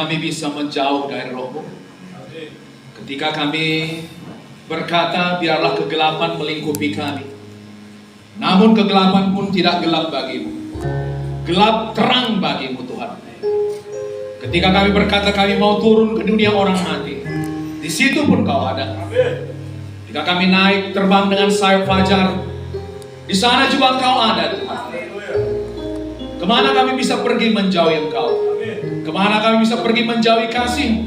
kami bisa menjauh dari Roh-Mu. Ketika kami berkata, biarlah kegelapan melingkupi kami. Namun kegelapan pun tidak gelap bagimu. Gelap terang bagimu Tuhan. Ketika kami berkata kami mau turun ke dunia orang mati, di situ pun Kau ada. Ketika kami naik terbang dengan sayap fajar, di sana juga Engkau ada Tuhan. Kemana kami bisa pergi menjauhi Engkau? Kemana kami bisa pergi menjauhi kasih-Mu?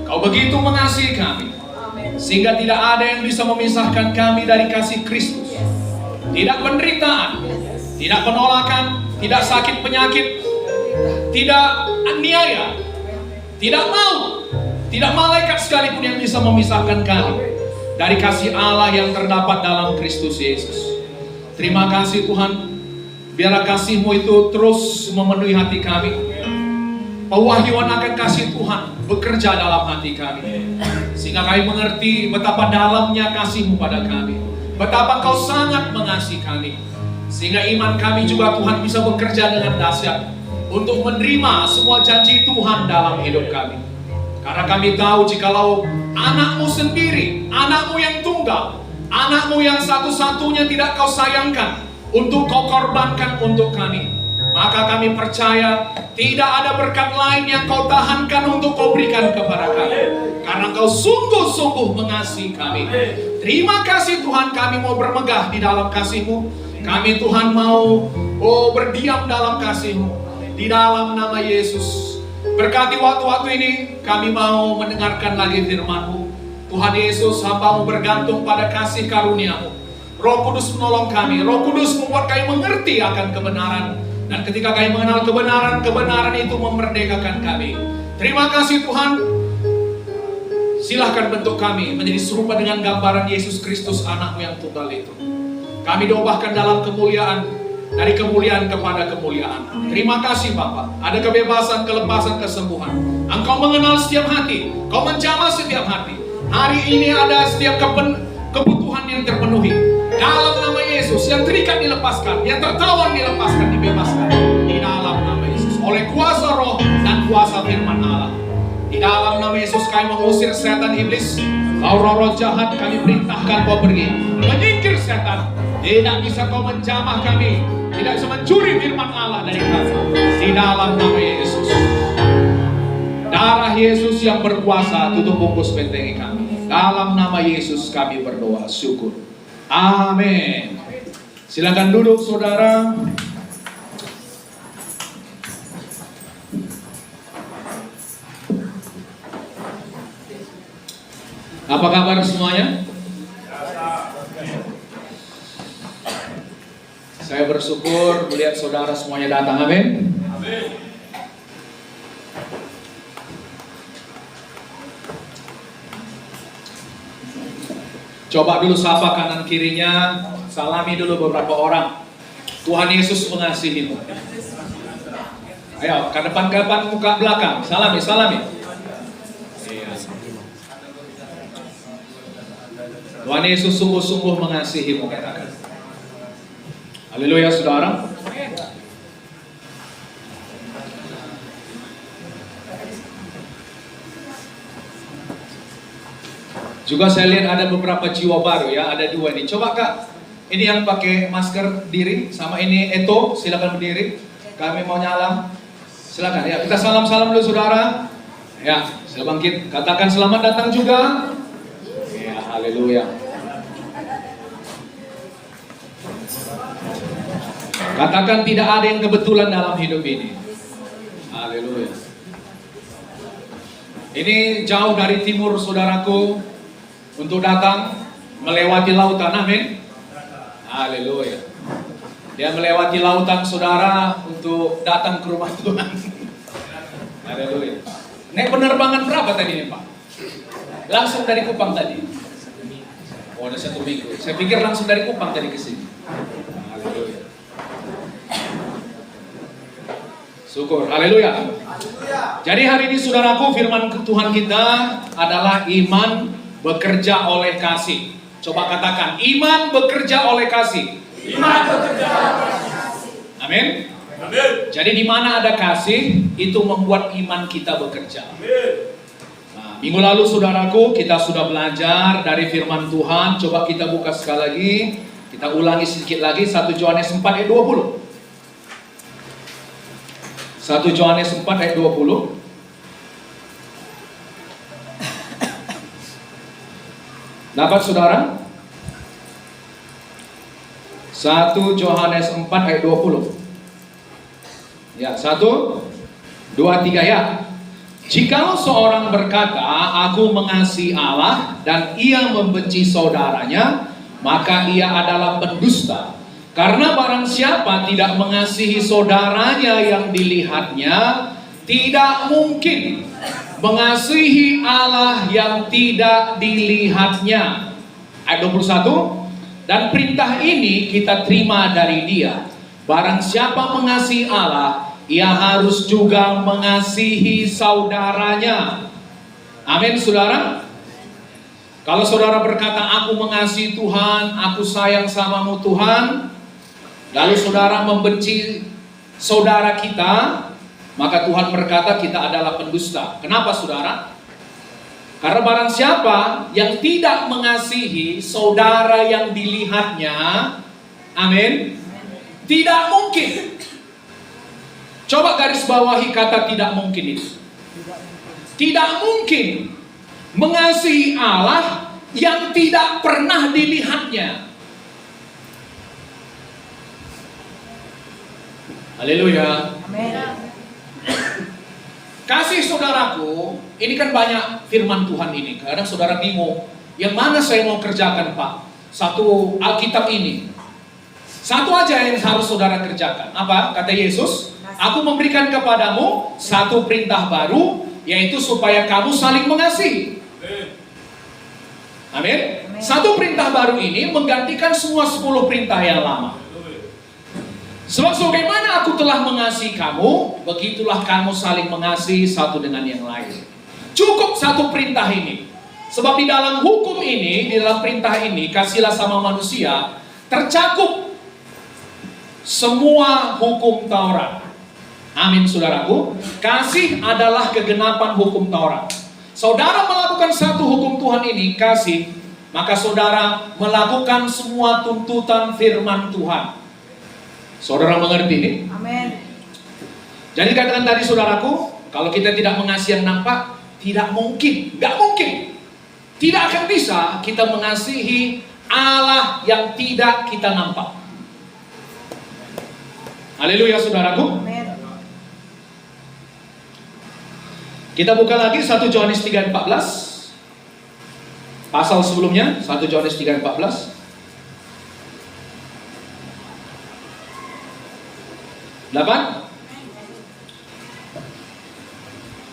Kau begitu mengasihi kami, sehingga tidak ada yang bisa memisahkan kami dari kasih Kristus. Tidak penderitaan, tidak penolakan, tidak sakit penyakit, tidak aniaya, tidak maut, tidak malaikat sekalipun yang bisa memisahkan kami dari kasih Allah yang terdapat dalam Kristus Yesus. Terima kasih Tuhan. Biarlah kasih-Mu itu terus memenuhi hati kami. Pewahyuan akan kasih Tuhan bekerja dalam hati kami, sehingga kami mengerti betapa dalamnya kasih-Mu pada kami, betapa Kau sangat mengasihi kami, sehingga iman kami juga Tuhan bisa bekerja dengan dahsyat untuk menerima semua janji Tuhan dalam hidup kami. Karena kami tahu jikalau anak-Mu sendiri, anak-Mu yang tunggal, anak-Mu yang satu-satunya tidak Kau sayangkan untuk Kau korbankan untuk kami, maka kami percaya tidak ada berkat lain yang Kau tahankan untuk Kau berikan kepada kami, karena Kau sungguh-sungguh mengasihi kami. Terima kasih Tuhan, kami mau bermegah di dalam kasih-Mu. Kami Tuhan mau berdiam dalam kasih-Mu. Di dalam nama Yesus, berkati waktu-waktu ini, kami mau mendengarkan lagi firman-Mu. Tuhan Yesus, hamba-Mu bergantung pada kasih karunia-Mu. Roh Kudus menolong kami, Roh Kudus membuat kami mengerti akan kebenaran. Dan ketika kami mengenal kebenaran, kebenaran itu memerdekakan kami. Terima kasih Tuhan. Silahkan bentuk kami menjadi serupa dengan gambaran Yesus Kristus, anak-Mu yang tunggal itu. Kami doakan dalam kemuliaan, dari kemuliaan kepada kemuliaan. Terima kasih Bapa. Ada kebebasan, kelepasan, kesembuhan. Engkau mengenal setiap hati, Kau menjamah setiap hati. Hari ini ada setiap kebutuhan yang terpenuhi. Dalam nama Yesus, yang terikat dilepaskan, yang tertawan dilepaskan, dibebaskan. Di dalam nama Yesus, oleh kuasa Roh dan kuasa firman Allah. Di dalam nama Yesus kami mengusir setan iblis. Kau roh-roh jahat, kami perintahkan Kau pergi. Menyingkir setan. Tidak bisa Kau menjamah kami, tidak bisa mencuri firman Allah dari kami. Di dalam nama Yesus, darah Yesus yang berkuasa tutup bungkus bentengi kami. Dalam nama Yesus kami berdoa, syukur. Amin. Silakan duduk saudara. Apa kabar semuanya? Saya bersyukur melihat saudara semuanya datang. Amin. Coba dulu sapa kanan kirinya, salami dulu beberapa orang. Tuhan Yesus mengasihimu. Ayo, ke depan muka belakang, salami. Tuhan Yesus sungguh-sungguh mengasihimu, katakan. Haleluya saudara. Juga saya lihat ada beberapa jiwa baru ya, ada dua ini. Coba Kak, ini yang pakai masker diri, sama ini Eto, silakan berdiri. Kami mau nyalam. Silakan ya, kita salam-salam dulu saudara. Ya, sila bangkit. Katakan selamat datang juga. Ya, haleluya. Katakan tidak ada yang kebetulan dalam hidup ini. Haleluya. Ini jauh dari timur saudaraku, untuk datang melewati lautan, amin. Haleluya. Dia melewati lautan saudara untuk datang ke rumah Tuhan. Haleluya. Naik penerbangan berapa tadi nih Pak? Langsung dari Kupang tadi. Oh, ada 1 minggu. Saya pikir langsung dari Kupang tadi ke sini. Haleluya. Syukur. Haleluya. Jadi hari ini saudaraku, firman Tuhan kita adalah iman bekerja oleh kasih. Coba katakan, iman bekerja oleh kasih. Iman bekerja oleh kasih. Amin. Jadi di mana ada kasih, itu membuat iman kita bekerja. Nah, minggu lalu saudaraku, kita sudah belajar dari firman Tuhan. Coba kita buka sekali lagi. Kita ulangi sedikit lagi, 1 Yohanes 4 ayat 20. 1 Yohanes 4 ayat 20. Dapat saudara? 1 Yohanes 4 ayat 20. Ya, 1, 2, 3 ya. Jikalau seorang berkata, aku mengasihi Allah dan ia membenci saudaranya, maka ia adalah pendusta. Karena barang siapa tidak mengasihi saudaranya yang dilihatnya, tidak mungkin mengasihi Allah yang tidak dilihatnya. Ayat 21. Dan perintah ini kita terima dari Dia. Barang siapa mengasihi Allah, ia harus juga mengasihi saudaranya. Amin, saudara. Kalau saudara berkata, aku mengasihi Tuhan, aku sayang samamu Tuhan, lalu saudara membenci saudara kita, maka Tuhan berkata kita adalah pendusta. Kenapa saudara? Karena barang siapa yang tidak mengasihi saudara yang dilihatnya, amin, tidak mungkin. Coba garis bawahi kata tidak mungkin itu. Tidak mungkin mengasihi Allah yang tidak pernah dilihatnya. Haleluya. Amin. Kasih saudaraku, ini kan banyak firman Tuhan ini. Kadang saudara bingung, yang mana saya mau kerjakan Pak? Satu Alkitab ini. Satu aja yang harus saudara kerjakan. Apa? Kata Yesus, aku memberikan kepadamu satu perintah baru, yaitu supaya kamu saling mengasihi. Amin. Satu perintah baru ini menggantikan semua 10 perintah yang lama. Sebab sebagaimana aku telah mengasihi kamu, begitulah kamu saling mengasihi satu dengan yang lain. Cukup satu perintah ini. Sebab di dalam hukum ini, di dalam perintah ini, kasihlah sama manusia, tercakup semua hukum Taurat. Amin, saudaraku. Kasih adalah kegenapan hukum Taurat. Saudara melakukan satu hukum Tuhan ini, kasih, maka saudara melakukan semua tuntutan firman Tuhan. Saudara mengerti ini? Amin. Jadi katakan tadi saudaraku, kalau kita tidak mengasihi yang nampak, tidak mungkin, nggak mungkin, tidak akan bisa kita mengasihi Allah yang tidak kita nampak. Haleluya, saudaraku. Amin. Kita buka lagi 1 Yohanes 3:14. Pasal sebelumnya 1 Yohanes 3:14. 8.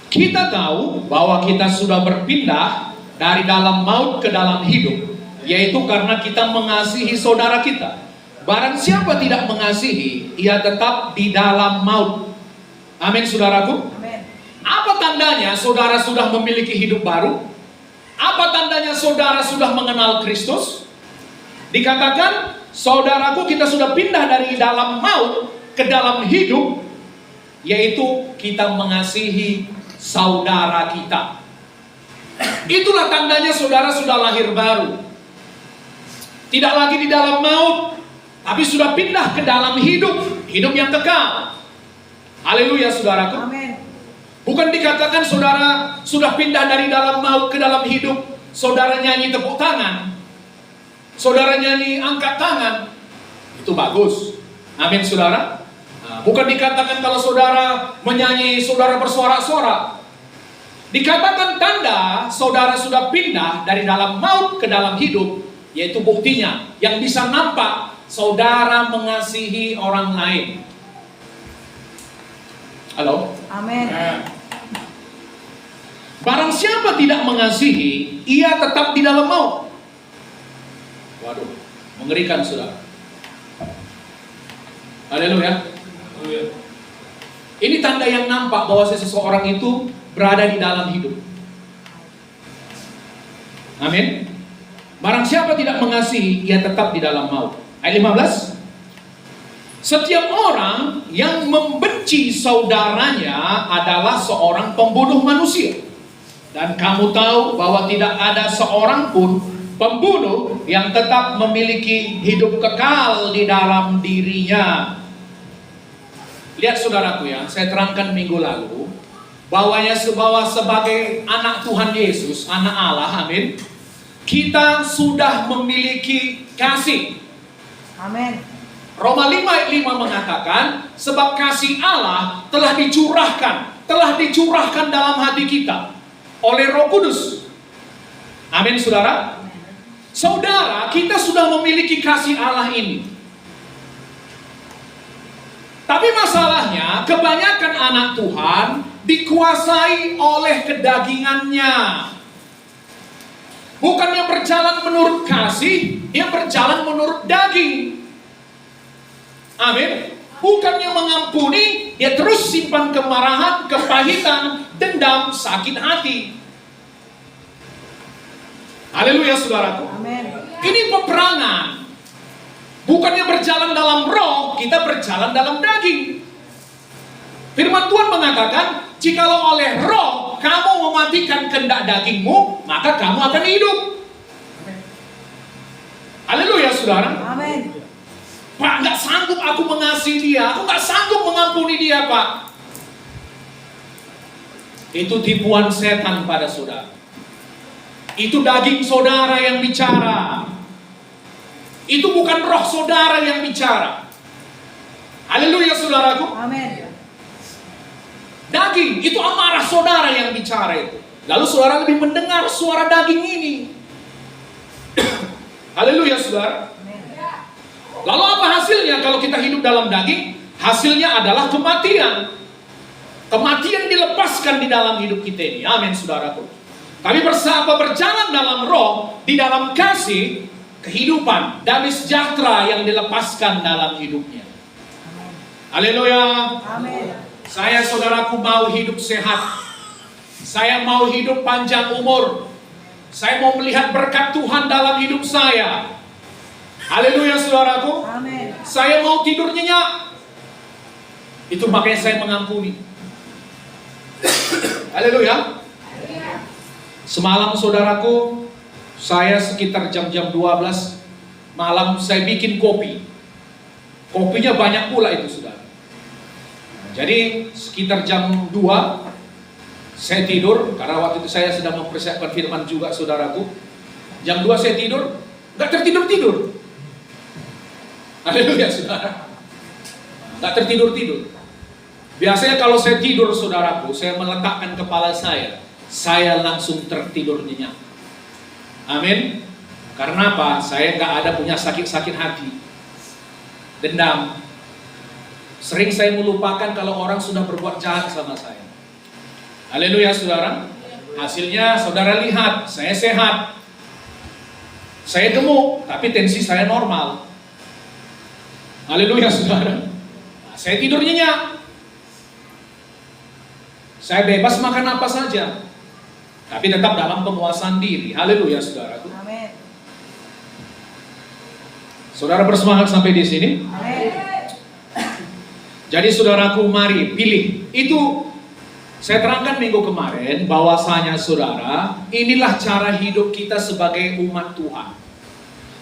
Kita tahu bahwa kita sudah berpindah dari dalam maut ke dalam hidup, yaitu karena kita mengasihi saudara kita. Barang siapa tidak mengasihi, ia tetap di dalam maut. Amin, saudaraku. Amin. Apa tandanya saudara sudah memiliki hidup baru? Apa tandanya saudara sudah mengenal Kristus? Dikatakan, saudaraku, kita sudah pindah dari dalam maut ke dalam hidup, yaitu kita mengasihi saudara kita. Itulah tandanya saudara sudah lahir baru. Tidak lagi di dalam maut, tapi sudah pindah ke dalam hidup, hidup yang kekal. Haleluya, saudaraku. Amin. Bukan dikatakan saudara sudah pindah dari dalam maut ke dalam hidup, saudara nyanyi tepuk tangan, saudara nyanyi angkat tangan, itu bagus. Amin, saudara. Bukan dikatakan kalau saudara menyanyi, saudara bersorak-sorak. Dikatakan tanda saudara sudah pindah dari dalam maut ke dalam hidup, yaitu buktinya yang bisa nampak saudara mengasihi orang lain. Halo? Amin. Barang siapa tidak mengasihi, ia tetap di dalam maut. Waduh, mengerikan saudara. Haleluya. Ini tanda yang nampak bahwa seseorang itu berada di dalam hidup. Amin. Barang siapa tidak mengasihi, ia tetap di dalam maut. Ayat 15. Setiap orang yang membenci saudaranya adalah seorang pembunuh manusia. Dan kamu tahu bahwa tidak ada seorang pun pembunuh yang tetap memiliki hidup kekal di dalam dirinya. Lihat saudaraku ya, saya terangkan minggu lalu bahwa sebagai anak Tuhan Yesus, anak Allah, amin, kita sudah memiliki kasih. Amin. Roma 5 ayat 5 mengatakan, sebab kasih Allah telah dicurahkan dalam hati kita oleh Roh Kudus. Amin, saudara. Saudara, kita sudah memiliki kasih Allah ini. Tapi masalahnya, kebanyakan anak Tuhan dikuasai oleh kedagingannya. Bukannya berjalan menurut kasih, dia berjalan menurut daging. Amin. Bukannya mengampuni, dia terus simpan kemarahan, kepahitan, dendam, sakit hati. Haleluya saudaraku. Amin. Ini peperangan. Bukannya berjalan dalam roh, kita berjalan dalam daging. Firman Tuhan mengatakan, jikalau oleh roh kamu mematikan kehendak dagingmu, maka kamu akan hidup. Haleluya saudara. Amin. Pak, nggak sanggup aku mengasihi dia, aku nggak sanggup mengampuni dia, Pak. Itu tipuan setan pada saudara. Itu daging saudara yang bicara. Itu bukan roh saudara yang bicara. Haleluya saudaraku. Amin. Daging, itu amarah saudara yang bicara itu. Lalu saudara lebih mendengar suara daging ini. Haleluya saudara. Lalu apa hasilnya kalau kita hidup dalam daging? Hasilnya adalah kematian. Kematian dilepaskan di dalam hidup kita ini. Amin saudaraku. Tapi berjalan dalam roh, di dalam kasih, kehidupan, damai sejahtera yang dilepaskan dalam hidupnya. Haleluya. Amin. Saya saudaraku mau hidup sehat. Saya mau hidup panjang umur. Saya mau melihat berkat Tuhan dalam hidup saya. Haleluya saudaraku. Amin. Saya mau tidur nyenyak. Itu makanya saya mengampuni. Haleluya. Semalam saudaraku, saya sekitar jam-jam 12 malam saya bikin kopi. Kopinya banyak pula itu saudara. Jadi sekitar jam 2 saya tidur, karena waktu itu saya sedang mempersiapkan firman juga saudaraku. Jam 2 saya tidur, gak tertidur-tidur. Haleluya saudara. Gak tertidur-tidur. Biasanya kalau saya tidur saudaraku, saya meletakkan kepala saya langsung tertidur nyenyak. Amin. Karena apa? Saya gak ada punya sakit-sakit hati, dendam. Sering saya melupakan kalau orang sudah berbuat jahat sama saya. Haleluya saudara. Hasilnya saudara lihat, saya sehat. Saya gemuk, tapi tensi saya normal. Haleluya saudara. Nah, saya tidur nyenyak. Saya bebas makan apa saja, tapi tetap dalam penguasaan diri. Haleluya saudaraku. Amin. Saudara bersemangat sampai di sini? Amin. Jadi saudaraku, mari pilih. Itu saya terangkan minggu kemarin bahwasanya saudara, inilah cara hidup kita sebagai umat Tuhan.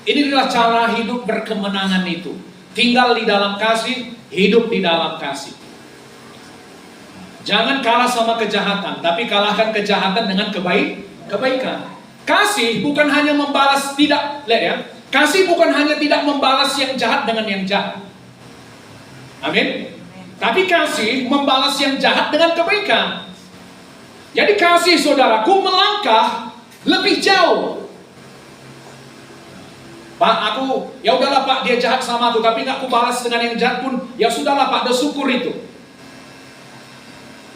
Inilah cara hidup berkemenangan itu. Tinggal di dalam kasih, hidup di dalam kasih. Jangan kalah sama kejahatan, tapi kalahkan kejahatan dengan kebaikan. Kasih bukan hanya membalas, tidak, lihat ya. Kasih bukan hanya tidak membalas yang jahat dengan yang jahat. Amin. Tapi kasih membalas yang jahat dengan kebaikan. Jadi kasih saudaraku melangkah lebih jauh. Pak, aku, ya udahlah Pak, dia jahat sama aku, tapi nggak aku balas dengan yang jahat pun, ya sudahlah Pak, udah syukur itu.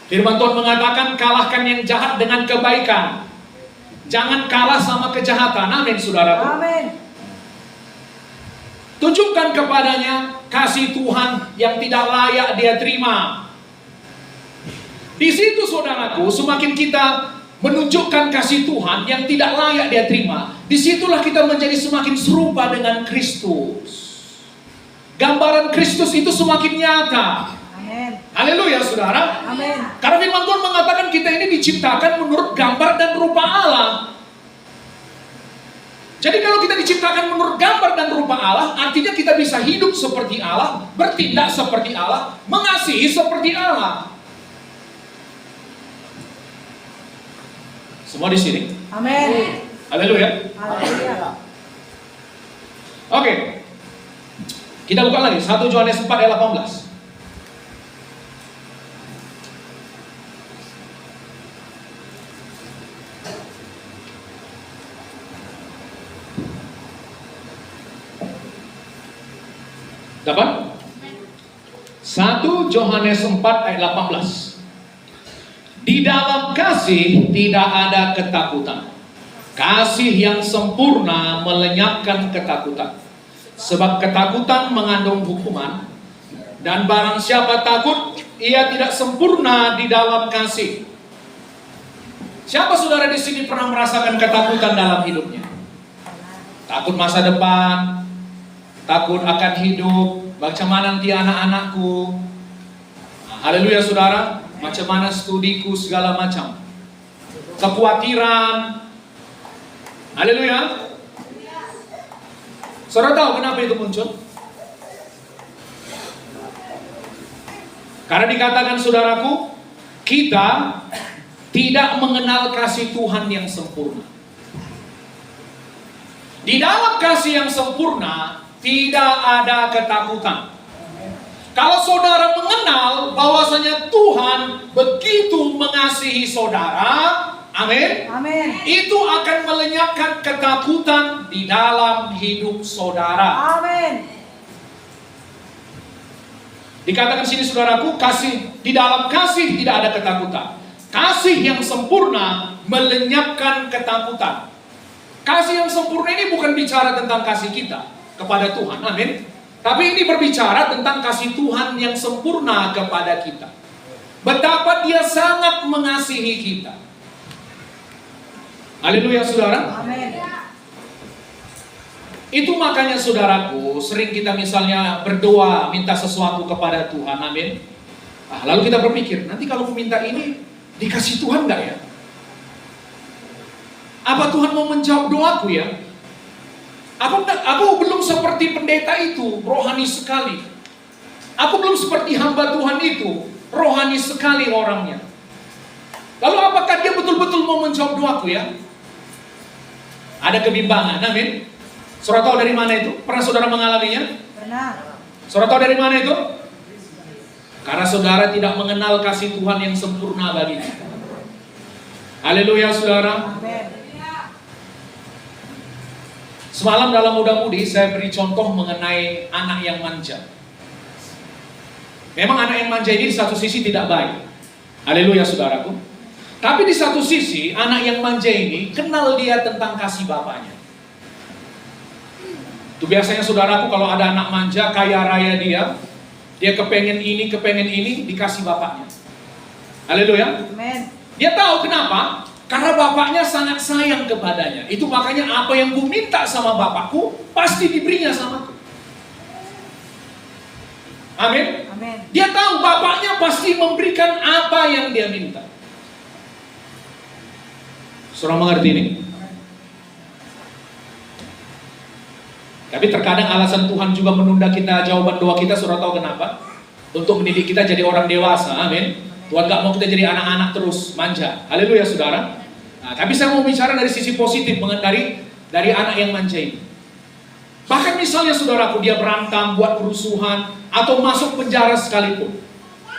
Firman Tuhan mengatakan kalahkan yang jahat dengan kebaikan. Jangan kalah sama kejahatan. Amin saudaraku. Amin. Tunjukkan kepadanya kasih Tuhan yang tidak layak dia terima. Di situ saudaraku, semakin kita menunjukkan kasih Tuhan yang tidak layak dia terima, disitulah kita menjadi semakin serupa dengan Kristus. gambaran Kristus itu semakin nyata. Amin. Haleluya saudara. Amin. Karena firman Tuhan mengatakan kita ini diciptakan menurut gambar dan rupa Allah. Jadi kalau kita diciptakan menurut gambar dan rupa Allah, artinya kita bisa hidup seperti Allah, bertindak seperti Allah, mengasihi seperti Allah. Semua di sini? Amin. Haleluya. Haleluya. Oke. Kita buka lagi 1 Yohanes 4 ayat 18. Dapat? 1 Yohanes 4 ayat 18. Di dalam kasih tidak ada ketakutan. Kasih yang sempurna melenyapkan ketakutan. Sebab ketakutan mengandung hukuman, dan barang siapa takut, ia tidak sempurna di dalam kasih. Siapa saudara di sini pernah merasakan ketakutan dalam hidupnya? Takut masa depan, takut akan hidup, macam mana nanti anak-anakku. Haleluya saudara, macam mana studiku, segala macam. Kekhawatiran. Haleluya. Saudara tahu kenapa itu muncul? Karena dikatakan saudaraku, kita tidak mengenal kasih Tuhan yang sempurna. Di dalam kasih yang sempurna tidak ada ketakutan. Kalau saudara mengenal bahwasanya Tuhan begitu mengasihi saudara, amin. Amin. Itu akan melenyapkan ketakutan di dalam hidup saudara. Amin. Dikatakan sini saudaraku, kasih di dalam kasih tidak ada ketakutan. Kasih yang sempurna melenyapkan ketakutan. Kasih yang sempurna ini bukan bicara tentang kasih kita kepada Tuhan, amin. Tapi ini berbicara tentang kasih Tuhan yang sempurna kepada kita. Betapa Dia sangat mengasihi kita. Haleluya saudara. Amin. Itu makanya saudaraku, sering kita misalnya berdoa minta sesuatu kepada Tuhan, amin. Nah, lalu kita berpikir, nanti kalau aku minta ini dikasih Tuhan enggak ya? Apa Tuhan mau menjawab doaku ya? Aku belum seperti pendeta itu, rohani sekali. Aku belum seperti hamba Tuhan itu, rohani sekali orangnya. Lalu apakah dia betul-betul mau menjawab doaku ya? Ada kebimbangan, amin. Saudara tahu dari mana itu? Pernah saudara mengalaminya? Benar. Saudara tahu dari mana itu? Karena saudara tidak mengenal kasih Tuhan yang sempurna bagi kita. Haleluya saudara. Amin. Semalam dalam muda-mudi saya beri contoh mengenai anak yang manja. Memang anak yang manja ini di satu sisi tidak baik. Haleluya saudaraku. Tapi di satu sisi anak yang manja ini kenal dia tentang kasih bapaknya. Itu biasanya saudaraku kalau ada anak manja kaya raya dia kepengen ini dikasih bapaknya. Haleluya. Amin. Dia tahu kenapa? Karena bapaknya sangat sayang kepadanya. Itu makanya apa yang ku minta sama bapakku pasti diberinya samaku. Amin. Amin. Dia tahu bapaknya pasti memberikan apa yang dia minta. Saudara mengerti ini? Tapi terkadang alasan Tuhan juga menunda kita jawaban doa kita. Saudara tahu kenapa? Untuk mendidik kita jadi orang dewasa. Amin. Tuhan gak mau kita jadi anak-anak terus manja. Haleluya saudara. Nah, tapi saya mau bicara dari sisi positif dari anak yang manja ini. Bahkan misalnya saudaraku dia berantem, buat kerusuhan, atau masuk penjara sekalipun.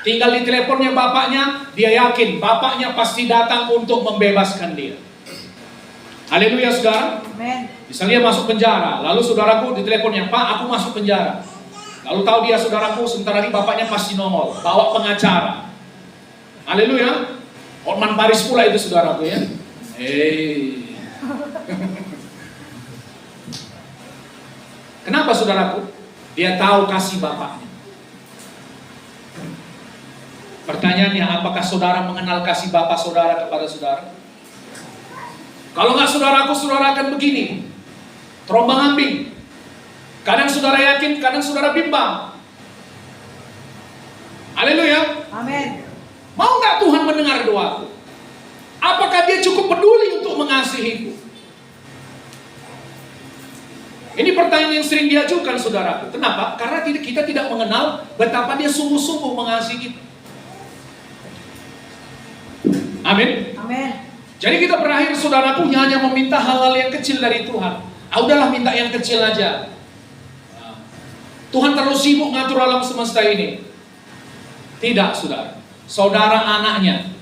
Tinggal di teleponnya bapaknya, dia yakin bapaknya pasti datang untuk membebaskan dia. Haleluya saudara. Amin. Misalnya masuk penjara, lalu saudaraku di teleponnya, Pak aku masuk penjara. Lalu tahu dia saudaraku sebentar lagi bapaknya pasti nongol, bawa pengacara. Haleluya. Hotman Paris pula itu saudaraku ya. Kenapa saudaraku? Dia tahu kasih bapaknya. Pertanyaannya, apakah saudara mengenal kasih bapak saudara kepada saudara? Kalau nggak saudaraku, saudara akan begini, terombang ambing. Kadang saudara yakin, kadang saudara bimbang. Haleluya. Amin. Mau nggak Tuhan mendengar doaku? Apakah Dia cukup peduli untuk mengasihiku? Ini pertanyaan yang sering diajukan saudaraku. Kenapa? Karena kita tidak mengenal betapa Dia sungguh-sungguh mengasihi kita. Amin. Amin. Jadi kita berakhir saudaraku hanya meminta hal-hal yang kecil dari Tuhan. Udahlah minta yang kecil aja. Tuhan terlalu sibuk ngatur alam semesta ini. Tidak, saudara. Saudara anaknya.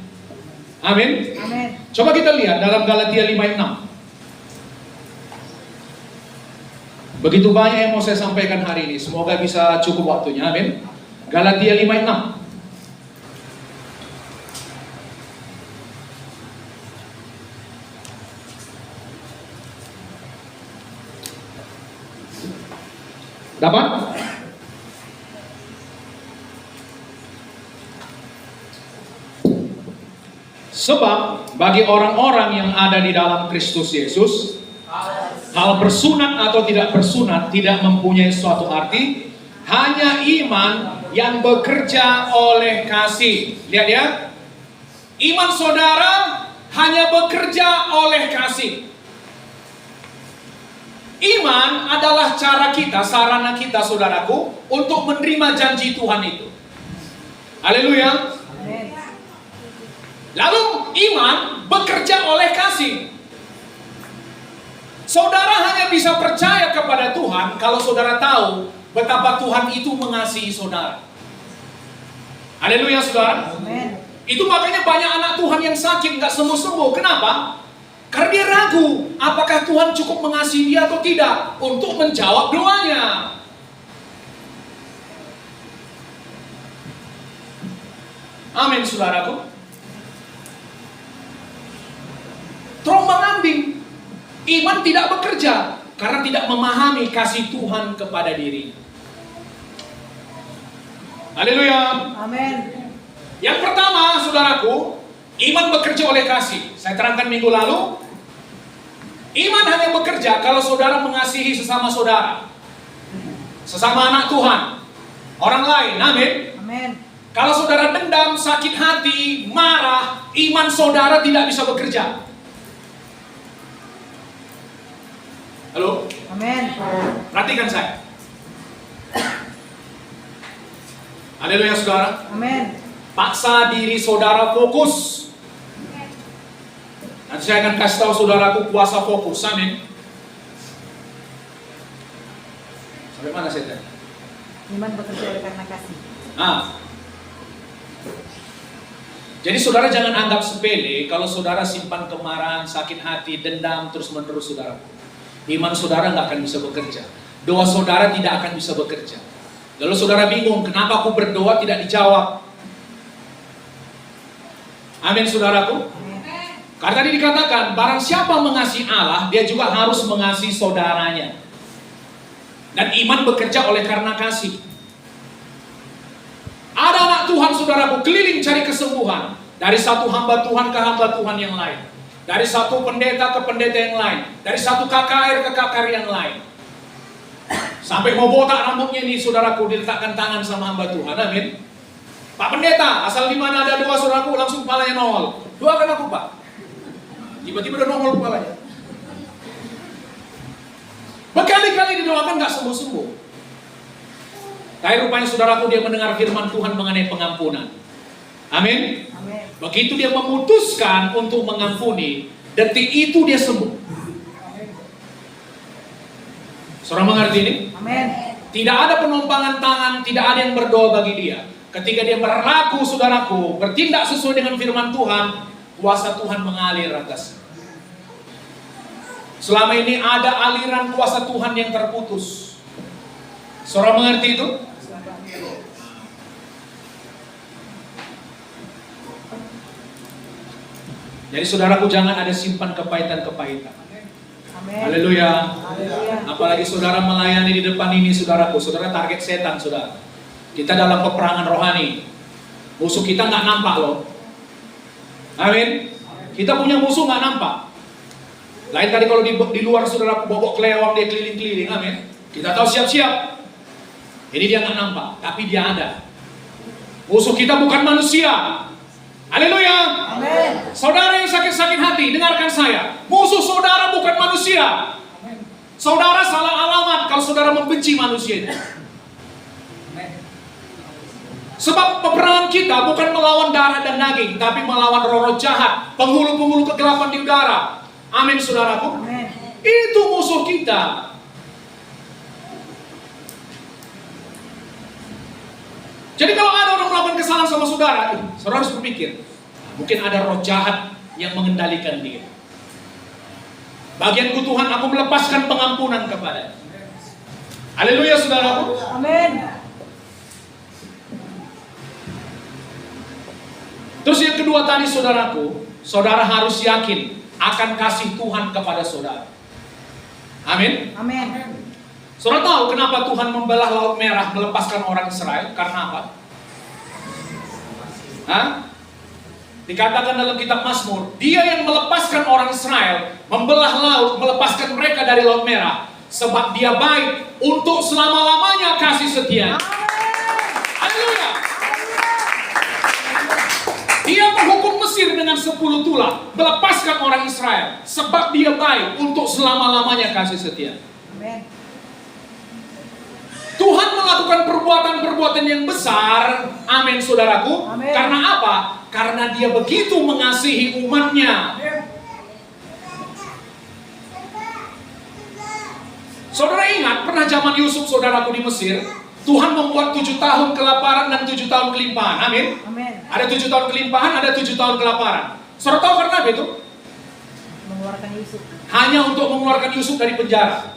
Amin. Amin. Coba kita lihat dalam Galatia 5:6. Begitu banyak yang mau saya sampaikan hari ini. Semoga bisa cukup waktunya. Amin. Galatia 5:6. Dapat? Sebab bagi orang-orang yang ada di dalam Kristus Yesus, hal bersunat atau tidak bersunat tidak mempunyai suatu arti, hanya iman yang bekerja oleh kasih. Lihat ya, iman saudara hanya bekerja oleh kasih. Iman adalah cara kita, sarana kita saudaraku, untuk menerima janji Tuhan itu. Haleluya. Lalu iman bekerja oleh kasih. Saudara hanya bisa percaya kepada Tuhan kalau saudara tahu betapa Tuhan itu mengasihi saudara. Haleluya saudara. Amin. Itu makanya banyak anak Tuhan yang sakit nggak sembuh-sembuh. Kenapa? Karena dia ragu apakah Tuhan cukup mengasihi dia atau tidak untuk menjawab doanya. Amin saudaraku. Terombang-ambing. Iman tidak bekerja karena tidak memahami kasih Tuhan kepada diri. Haleluya. Amin. Yang pertama saudaraku, iman bekerja oleh kasih. Saya terangkan minggu lalu. Iman hanya bekerja kalau saudara mengasihi sesama saudara, sesama anak Tuhan, orang lain. Amin. Amin. Kalau saudara dendam, sakit hati, marah, iman saudara tidak bisa bekerja. Halo? Amin. Perhatikan saya. Haleluya saudara. Amin. Paksa diri saudara fokus. Nanti saya akan kasih tahu saudaraku puasa fokus. Amin. Sampai mana saya tadi? Iman bekerja oleh karena kasih. Jadi saudara jangan anggap sepele kalau saudara simpan kemarahan, sakit hati, dendam terus menerus saudara. Iman saudara nggak akan bisa bekerja. Doa saudara tidak akan bisa bekerja. Lalu saudara bingung, kenapa aku berdoa tidak dijawab? Amin saudaraku. Karena tadi dikatakan, barang siapa mengasihi Allah, dia juga harus mengasihi saudaranya. Dan iman bekerja oleh karena kasih. Ada anak Tuhan saudaraku keliling cari kesembuhan. Dari satu hamba Tuhan ke hamba Tuhan yang lain. Dari satu pendeta ke pendeta yang lain. Dari satu KKR ke KKR yang lain. Sampai mau botak rambutnya ini saudaraku, diletakkan tangan sama hamba Tuhan. Amin. Pak pendeta, asal di mana ada doa saudaraku langsung kepalanya nongol. Doakan aku Pak. Tiba-tiba udah nongol kepalanya. Berkali-kali didoakan gak sembuh-sembuh. Tapi rupanya saudaraku dia mendengar firman Tuhan mengenai pengampunan. Amin. Amin. Begitu dia memutuskan untuk mengampuni, detik itu dia sembuh. Saudara mengerti ini? Amin. Tidak ada penumpangan tangan, tidak ada yang berdoa bagi dia. Ketika dia berlaku saudaraku, bertindak sesuai dengan firman Tuhan, kuasa Tuhan mengalir atas. Selama ini ada aliran kuasa Tuhan yang terputus. Saudara mengerti itu? Jadi saudaraku jangan ada simpan kepahitan-kepahitan. Amin. Haleluya. Haleluya. Apalagi saudara melayani di depan ini saudaraku, saudara target setan saudara. Kita dalam peperangan rohani. Musuh kita nggak nampak loh. Amin. Kita punya musuh nggak nampak. Lain tadi kalau di luar saudara bobok kelewang dia keliling-keliling. Amin. Kita tahu siap-siap. Ini dia nggak nampak, tapi dia ada. Musuh kita bukan manusia. Haleluya. Amin. Saudara yang sakit-sakit hati, dengarkan saya. Musuh saudara bukan manusia. Saudara salah alamat kalau saudara membenci manusia itu. Sebab peperangan kita bukan melawan darah dan daging, tapi melawan roh-roh jahat, penghulu-penghulu kegelapan di udara. Amin, saudaraku. Amin. Itu musuh kita. Jadi kalau ada orang melakukan kesalahan sama saudara, saudara harus berpikir, mungkin ada roh jahat yang mengendalikan dia. Bagianku Tuhan, aku melepaskan pengampunan kepada. Haleluya, saudaraku. Amin. Terus yang kedua tadi, saudaraku, saudara harus yakin akan kasih Tuhan kepada saudara. Amin. Amin. Saudara tahu kenapa Tuhan membelah Laut Merah, melepaskan orang Israel? Karena apa? Hah? Dikatakan dalam kitab Mazmur, dia yang melepaskan orang Israel, membelah laut, melepaskan mereka dari Laut Merah, sebab dia baik untuk selama-lamanya kasih setia. Haleluya. Dia menghukum Mesir dengan 10 tulah, melepaskan orang Israel, sebab dia baik untuk selama-lamanya kasih setia. Amin. Tuhan melakukan perbuatan-perbuatan yang besar, amin saudaraku. Amin. Karena apa? Karena dia begitu mengasihi umatnya. Saudara ingat, pernah zaman Yusuf saudaraku di Mesir, Tuhan membuat 7 tahun kelaparan dan 7 tahun kelimpahan, amin. Amin. Ada 7 tahun kelimpahan, ada 7 tahun kelaparan. Saudara tahu karena apa itu? Mengeluarkan Yusuf. Hanya untuk mengeluarkan Yusuf dari penjara.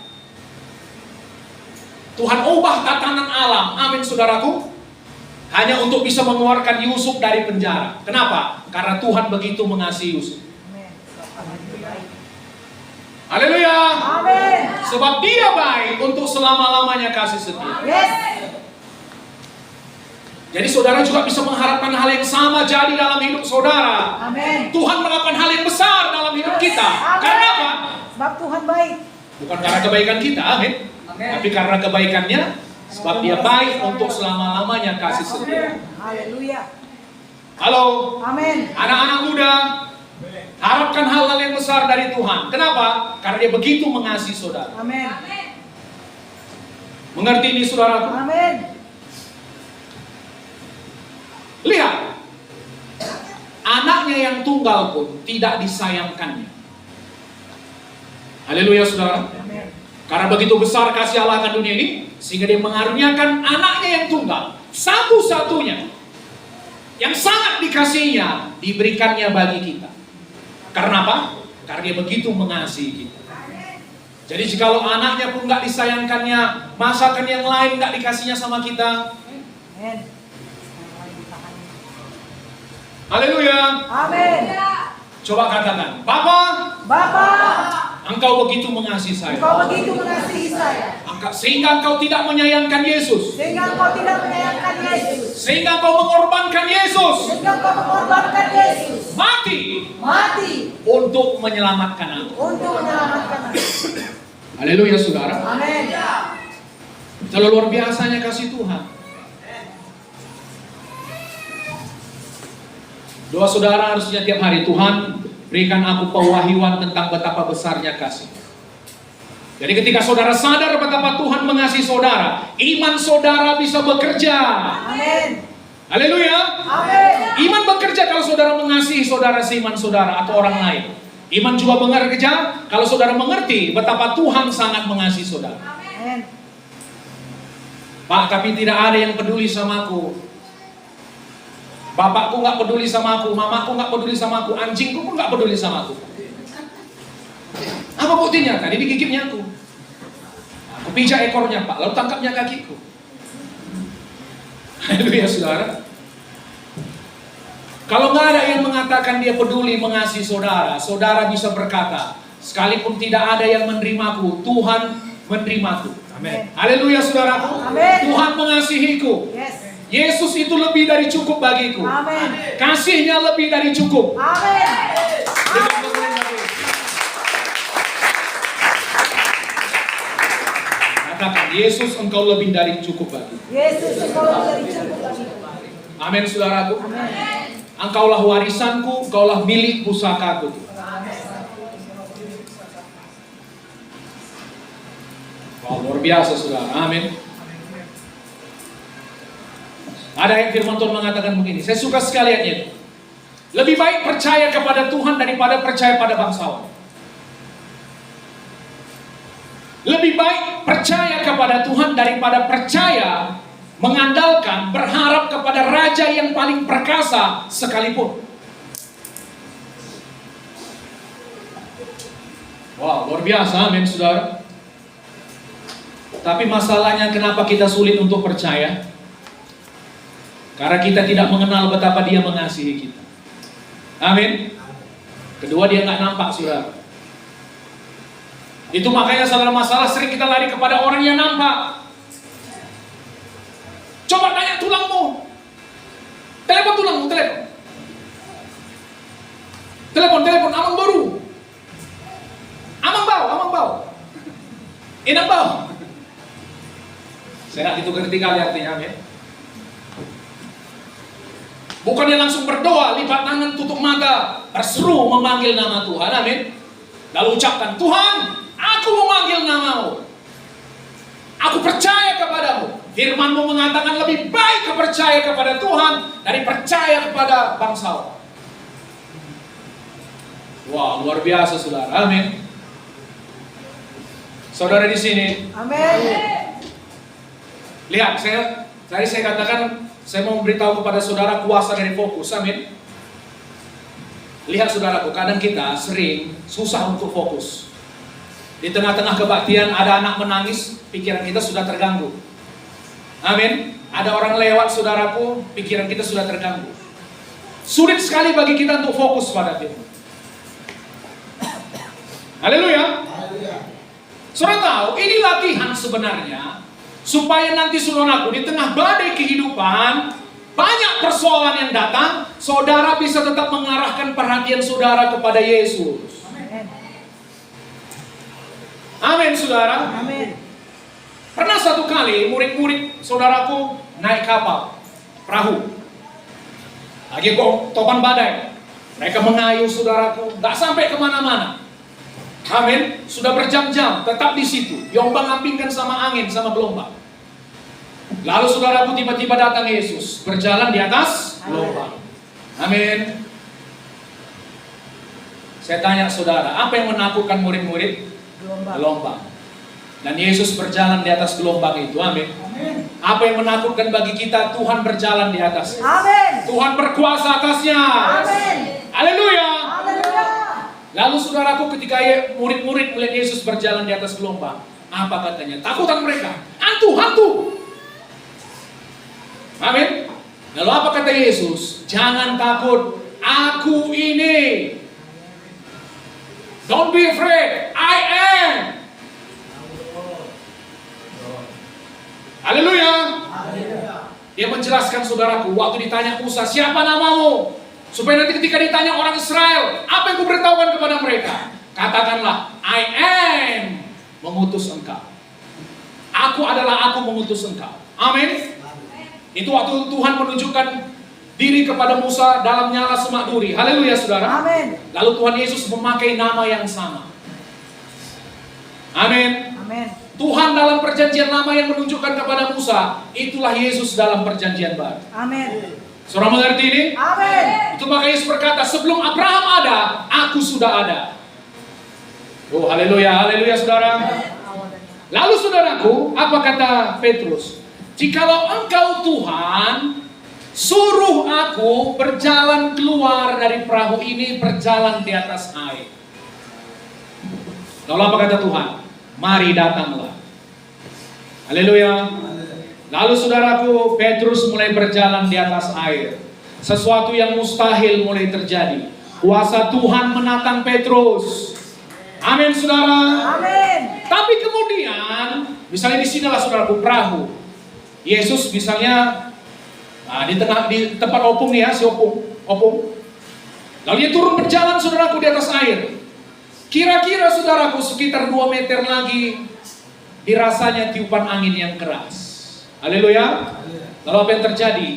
Tuhan ubah tatanan alam, amin saudaraku, hanya untuk bisa mengeluarkan Yusuf dari penjara. Kenapa? Karena Tuhan begitu mengasihi Yusuf. Amin. Sebab dia baik. Haleluya. Amin. Sebab dia baik untuk selama-lamanya kasih setia. Yes. Jadi saudara juga bisa mengharapkan hal yang sama jadi dalam hidup saudara. Amin. Tuhan melakukan hal yang besar dalam hidup kita. Amin. Karena apa? Sebab Tuhan baik. Bukan karena kebaikan kita, amin. Tapi karena kebaikannya, sebab dia baik untuk selama-lamanya kasih setia. Haleluya. Halo, Amin. anak-anak muda, harapkan hal-hal yang besar dari Tuhan. Kenapa? Karena dia begitu mengasihi saudara. Amin. Mengerti ini saudaraku? Amin. Lihat, anaknya yang tunggal pun tidak disayangkannya. Haleluya saudara. Amin. Karena begitu besar kasih Allah akan dunia ini, sehingga dia mengaruniakan anaknya yang tunggal, satu-satunya, yang sangat dikasihinya, diberikannya bagi kita. Karena apa? Karena dia begitu mengasihi kita. Jadi jikalau anaknya pun nggak disayangkannya, masakan yang lain nggak dikasihnya sama kita. Amin. Haleluya. Amin. Coba katakan, Bapa, Bapa, Engkau begitu mengasihi saya. Engkau begitu mengasihi saya, Sehingga Engkau tidak menyayangkan Yesus. sehingga Engkau tidak menyayangkan Yesus, Sehingga Engkau mengorbankan Yesus. sehingga Engkau mengorbankan Yesus Mati untuk menyelamatkan aku. menyelamatkan aku. Haleluya saudara. Amin. Terlalu luar biasanya kasih Tuhan. Doa saudara harusnya tiap hari, Tuhan berikan aku pewahyuan tentang betapa besarnya kasih. Jadi ketika saudara sadar betapa Tuhan mengasihi saudara, iman saudara bisa bekerja. Amin. Haleluya. Amin. Iman bekerja kalau saudara mengasihi saudara seiman saudara atau orang lain. Iman juga bekerja kalau saudara mengerti betapa Tuhan sangat mengasihi saudara. Amin. Pak, tapi tidak ada yang peduli sama aku. Bapakku nggak peduli sama aku, mamaku nggak peduli sama aku, anjingku pun nggak peduli sama aku. Apa buktinya? Tadi digigitnya aku. Aku pijak ekornya Pak, lalu tangkapnya kakiku. Haleluya saudara. Kalau nggak ada yang mengatakan dia peduli mengasihi saudara, saudara bisa berkata, sekalipun tidak ada yang menerimaku, Tuhan menerimaku. Amin. Haleluya saudaraku. Amin. Tuhan mengasihiku. Yes. Yesus itu lebih dari cukup bagiku. Amin. Kasihnya lebih dari cukup. Amin. Katakan, Yesus engkau lebih dari cukup bagi. Yesus, engkau lebih dari cukup bagi. Amin saudaraku. Amin. Engkaulah warisanku, engkaulah milik pusakaku. Wow, luar biasa saudara. Amin. Ada yang firman Tuhan mengatakan begini. Saya suka sekali ayat itu. Lebih baik percaya kepada Tuhan daripada percaya pada bangsawan. Lebih baik percaya kepada Tuhan daripada percaya, mengandalkan, berharap kepada raja yang paling perkasa sekalipun. Wow, luar biasa, amin saudara. Tapi masalahnya kenapa kita sulit untuk percaya? Karena kita tidak mengenal betapa dia mengasihi kita. Amin. Kedua, dia nggak nampak saudara. Itu makanya saudara masalah sering kita lari kepada orang yang nampak. Coba tanya tulangmu. Telepon tulangmu, telepon. Telepon, amang baru. Amang bau. Inang bau. Saya itu ngerti kali artinya, amin. Bukannya langsung berdoa, lipat tangan, tutup mata, berseru memanggil nama Tuhan, amin. Lalu ucapkan, Tuhan, aku memanggil namamu. Aku percaya kepadamu. Firman-Mu mengatakan lebih baik percaya kepada Tuhan dari percaya kepada bangsawan. Wah, luar biasa saudara. Amin. Saudara di sini. Amin. Lihat, saya katakan, saya mau memberitahu kepada saudara kuasa dari fokus. Amin. Lihat saudaraku, kadang kita sering susah untuk fokus. Di tengah-tengah kebaktian ada anak menangis, pikiran kita sudah terganggu. Amin. Ada orang lewat saudaraku, pikiran kita sudah terganggu. Sulit sekali bagi kita untuk fokus pada Tuhan. Haleluya. Saudara tahu, ini latihan sebenarnya supaya nanti saudaraku di tengah badai kehidupan, banyak persoalan yang datang, saudara bisa tetap mengarahkan perhatian saudara kepada Yesus. Amin saudara. Amin. Pernah satu kali murid-murid saudaraku naik kapal, perahu. Lagi topan badai. Mereka mengayuh saudaraku, gak sampai kemana-mana. Amin. Sudah berjam-jam tetap di situ, diombang-ambingkan sama angin, sama gelombang. Lalu saudaraku tiba-tiba datang Yesus, berjalan di atas gelombang. Amin. Saya tanya saudara, apa yang menakutkan murid-murid? Gelombang. Dan Yesus berjalan di atas gelombang itu. Amin. Apa yang menakutkan bagi kita? Tuhan berjalan di atas. Amin. Tuhan berkuasa atasnya. Amin. Haleluya. Haleluya. Lalu saudaraku ketika murid-murid melihat Yesus berjalan di atas gelombang, apa katanya? Takutan mereka. Hantu. Amin. Lalu apa kata Yesus? Jangan takut. Aku ini. Don't be afraid. I am. Haleluya. Dia menjelaskan saudaraku, waktu ditanya Musa, siapa namamu? Supaya nanti ketika ditanya orang Israel, apa yang kuberitahukan kepada mereka? Katakanlah, I am mengutus engkau. Aku mengutus engkau. Amin. Itu waktu Tuhan menunjukkan diri kepada Musa dalam nyala semak duri. Haleluya saudara. Amin. Lalu Tuhan Yesus memakai nama yang sama. Amin. Amin. Tuhan dalam perjanjian lama yang menunjukkan kepada Musa, itulah Yesus dalam perjanjian baru. Amin. Saudara mengerti ini? Amin. Itu maka Yesus berkata, sebelum Abraham ada, aku sudah ada. Oh, haleluya, saudara. Lalu saudaraku, apa kata Petrus? Jikalau engkau Tuhan, suruh aku berjalan keluar dari perahu ini, berjalan di atas air. Lalu apa kata Tuhan? Mari datanglah. Haleluya. Lalu saudaraku, Petrus mulai berjalan di atas air. Sesuatu yang mustahil mulai terjadi. Kuasa Tuhan menatang Petrus. Amin saudara. Amin. Tapi kemudian, misalnya di sinilah saudaraku perahu. Yesus misalnya di tempat opung nih ya, si opung. Lalu dia turun berjalan saudaraku di atas air. Kira-kira saudaraku sekitar 2 meter lagi dirasanya tiupan angin yang keras. Haleluya. Lalu apa yang terjadi?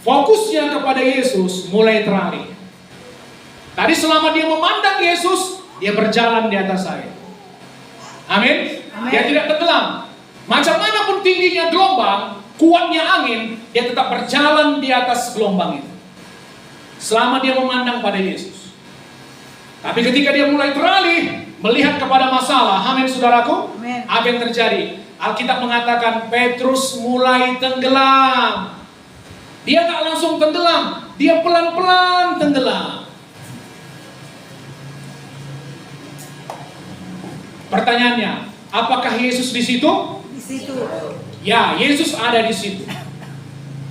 Fokusnya kepada Yesus mulai teralih. Tadi selama dia memandang Yesus, dia berjalan di atas air. Amin. Dia tidak tenggelam. Macam manapun tingginya gelombang, kuatnya angin, dia tetap berjalan di atas gelombang itu. Selama dia memandang pada Yesus. Tapi ketika dia mulai teralih, melihat kepada masalah, amin saudaraku, Amin. apa yang terjadi? Alkitab mengatakan Petrus mulai tenggelam. Dia nggak langsung tenggelam, dia pelan-pelan tenggelam. Pertanyaannya, apakah Yesus di situ? Di situ. Ya, Yesus ada di situ.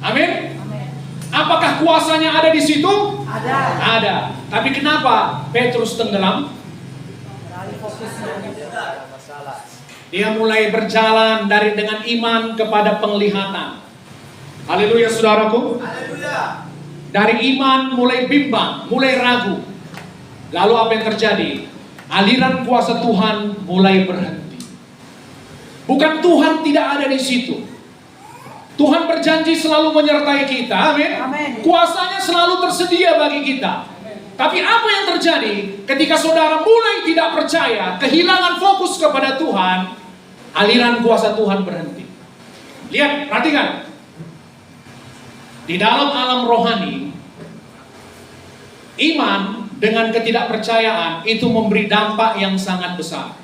Amin. Amin. Apakah kuasanya ada di situ? Ada. Ada. Tapi kenapa Petrus tenggelam? Beralih fokusnya. Dia mulai berjalan dengan iman kepada penglihatan. Haleluya saudaraku. Haleluya. Dari iman mulai bimbang, mulai ragu. Lalu apa yang terjadi? Aliran kuasa Tuhan mulai berhenti. Bukan Tuhan tidak ada di situ. Tuhan berjanji selalu menyertai kita. Amin. Amin. Kuasanya selalu tersedia bagi kita. Tapi apa yang terjadi ketika saudara mulai tidak percaya, kehilangan fokus kepada Tuhan, aliran kuasa Tuhan berhenti. Lihat, perhatikan. Di dalam alam rohani, iman dengan ketidakpercayaan itu memberi dampak yang sangat besar.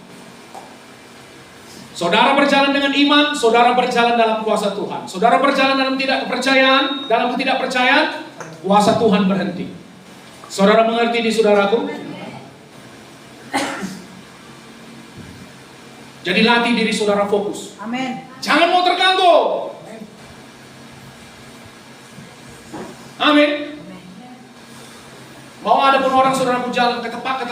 Saudara berjalan dengan iman, saudara berjalan dalam kuasa Tuhan. Saudara berjalan dalam dalam ketidakpercayaan, kuasa Tuhan berhenti. Saudara mengerti ini saudaraku? Jadi latih diri saudara fokus. Amin. Jangan mau terganggu. Amin. Mau ada pun orang saudaraku jalan ketepak.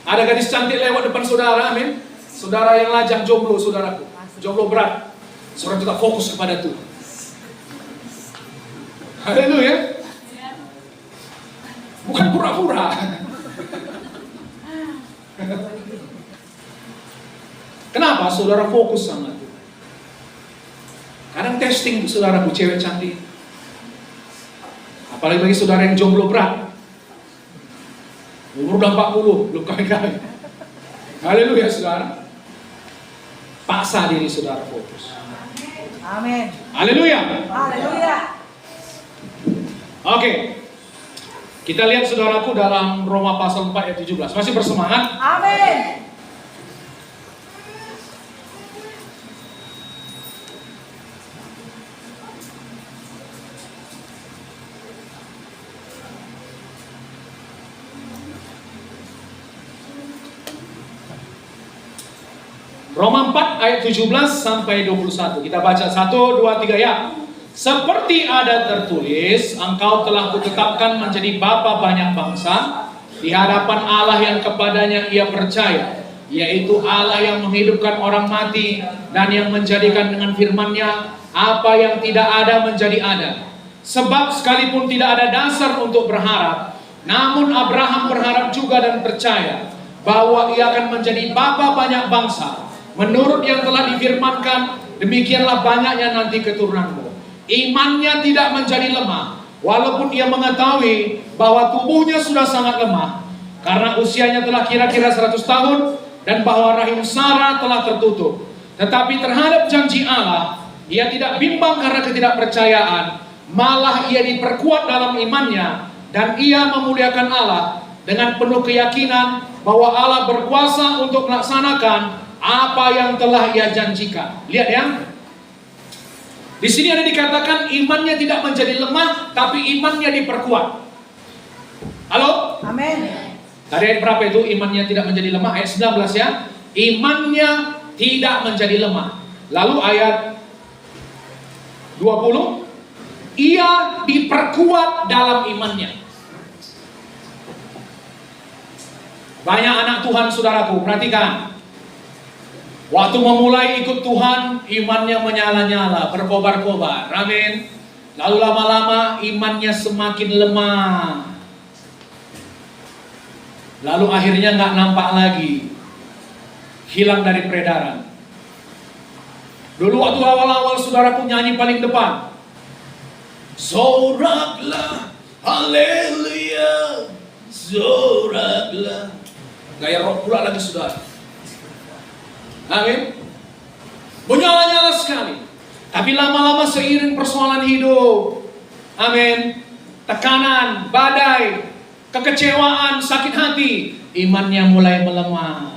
Ada gadis cantik lewat depan saudara, amin. Saudara yang lajang jomblo saudaraku, jomblo berat. Saudara tetap fokus kepada Tuhan. Haleluya. Bukan pura-pura. Kenapa saudara fokus sama Tuhan? Kadang testing saudaraku cewek cantik. Apalagi bagi saudara yang jomblo berat. Umur udah 40, belum kawin-kawin. Haleluya saudara. Paksa diri saudara fokus. Amin. Haleluya. Haleluya. Oke. Kita lihat saudaraku dalam Roma pasal 4 ayat 17. Masih bersemangat? Amin. Roma 4 ayat 17 sampai 21. Kita baca 1, 2, 3 ya. Seperti ada tertulis, engkau telah kutetapkan menjadi bapa banyak bangsa di hadapan Allah yang kepadanya ia percaya, yaitu Allah yang menghidupkan orang mati dan yang menjadikan dengan firman-Nya apa yang tidak ada menjadi ada. Sebab sekalipun tidak ada dasar untuk berharap, namun Abraham berharap juga dan percaya bahwa ia akan menjadi bapa banyak bangsa. Menurut yang telah difirmankan, demikianlah banyaknya nanti keturunanmu. Imannya tidak menjadi lemah, walaupun ia mengetahui bahwa tubuhnya sudah sangat lemah, karena usianya telah kira-kira 100 tahun, dan bahwa rahim Sarah telah tertutup. Tetapi terhadap janji Allah, ia tidak bimbang karena ketidakpercayaan, malah ia diperkuat dalam imannya, dan ia memuliakan Allah dengan penuh keyakinan bahwa Allah berkuasa untuk melaksanakan apa yang telah ia janjikan. Lihat ya. Di sini ada dikatakan imannya tidak menjadi lemah, tapi imannya diperkuat. Halo? Amin. Tadi ayat berapa itu imannya tidak menjadi lemah? Ayat 19 ya. Imannya tidak menjadi lemah. Lalu ayat 20, ia diperkuat dalam imannya. Banyak anak Tuhan saudaraku, perhatikan. Waktu memulai ikut Tuhan, imannya menyala-nyala, berkobar-kobar. Amin. Lalu lama-lama imannya semakin lemah. Lalu akhirnya nggak nampak lagi, hilang dari peredaran. Dulu waktu awal-awal saudara pun nyanyi paling depan, soraklah, haleluya, soraklah. Gaya rock pula lagi saudara. Amin. Menyala-nyala sekali. Tapi lama-lama seiring persoalan hidup, amin, tekanan, badai, kekecewaan, sakit hati, imannya mulai melemah.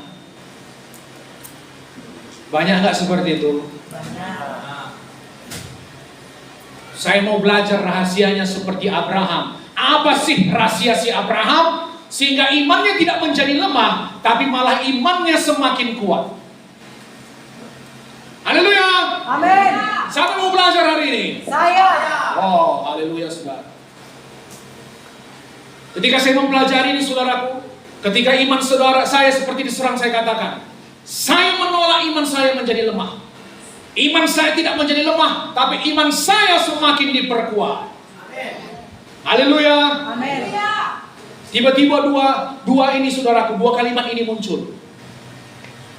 Banyak nggak seperti itu? Banyak. Saya mau belajar rahasianya seperti Abraham. Apa sih rahasia si Abraham? Sehingga imannya tidak menjadi lemah, tapi malah imannya semakin kuat. Haleluya. Amin. Siapa mau belajar hari ini? Saya. Oh, haleluya saudara. Ketika saya mempelajari ini saudaraku, ketika iman saudara saya seperti diserang, saya katakan, saya menolak iman saya menjadi lemah. Iman saya tidak menjadi lemah, tapi iman saya semakin diperkuat. Haleluya. Amin. Tiba-tiba dua ini saudaraku, dua kalimat ini muncul.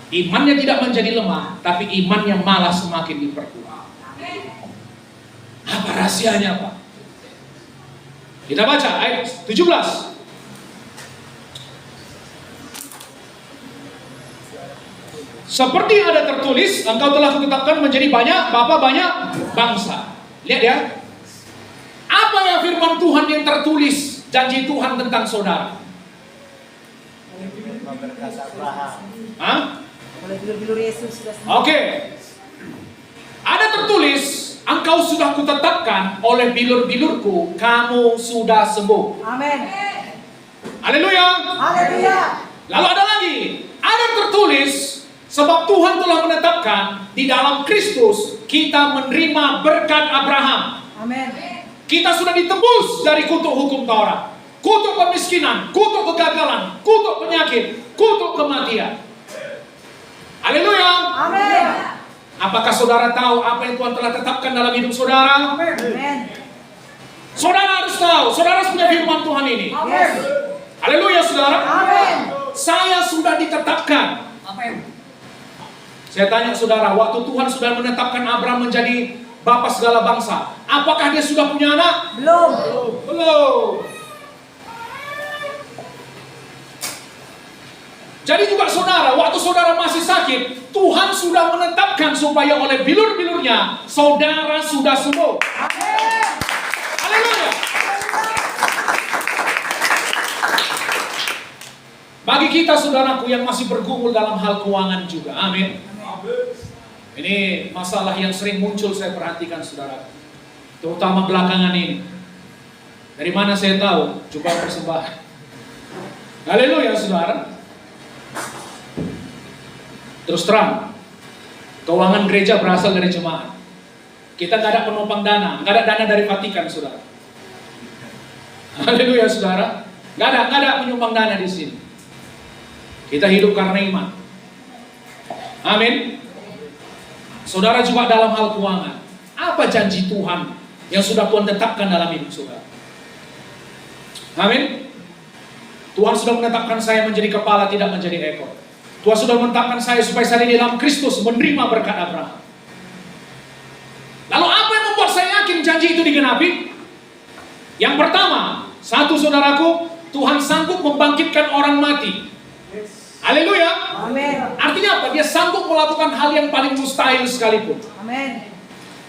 Imannya tidak menjadi lemah, tapi imannya malah semakin diperkuat. Apa rahasianya, Pak? Kita baca ayat 17. Seperti ada tertulis, engkau telah kutetapkan menjadi banyak bapa banyak bangsa. Lihat ya. Apa yang firman Tuhan yang tertulis, janji Tuhan tentang saudara? Memberkati Abraham. Hah? Oleh bilur-bilur Yesus sudah sembuh. Oke. Ada tertulis, engkau sudah kutetapkan oleh bilur-bilurku, kamu sudah sembuh. Amin. Haleluya. Haleluya. Lalu ada lagi, ada tertulis, sebab Tuhan telah menetapkan di dalam Kristus kita menerima berkat Abraham. Amin. Kita sudah ditebus dari kutuk hukum Taurat, kutuk kemiskinan, kutuk kegagalan, kutuk penyakit, kutuk kematian. Haleluya. Amin. Apakah saudara tahu apa yang Tuhan telah tetapkan dalam hidup saudara? Amin. Saudara harus tahu, saudara harus punya firman Tuhan ini. Amin. Haleluya saudara. Amin. Saya sudah ditetapkan. Amin. Saya tanya saudara, waktu Tuhan sudah menetapkan Abraham menjadi bapa segala bangsa, apakah dia sudah punya anak? Belum. Belum. Jadi juga saudara, waktu saudara masih sakit, Tuhan sudah menetapkan supaya oleh bilur-bilurnya, saudara sudah sembuh. Amin. Haleluya. Bagi kita saudaraku yang masih bergumul dalam hal keuangan juga, amin. Ini masalah yang sering muncul saya perhatikan saudara, terutama belakangan ini. Dari mana saya tahu? Coba persembahan. Haleluya saudara. Terus terang, keuangan gereja berasal dari jemaat. Kita nggak ada penopang dana, nggak ada dana dari Vatikan saudara. Haleluya saudara. Nggak ada penyumbang dana di sini. Kita hidup karena iman. Amin. Saudara juga dalam hal keuangan, apa janji Tuhan yang sudah Tuhan tetapkan dalam hidup saudara? Amin. Tuhan sudah menetapkan saya menjadi kepala, tidak menjadi ekor. Tuhan sudah menetapkan saya supaya saya di dalam Kristus menerima berkat Abraham. Lalu apa yang membuat saya yakin janji itu digenapi? Yang pertama, satu saudaraku, Tuhan sanggup membangkitkan orang mati. Haleluya. Amin. Artinya apa? Dia sanggup melakukan hal yang paling mustahil sekalipun. Amin.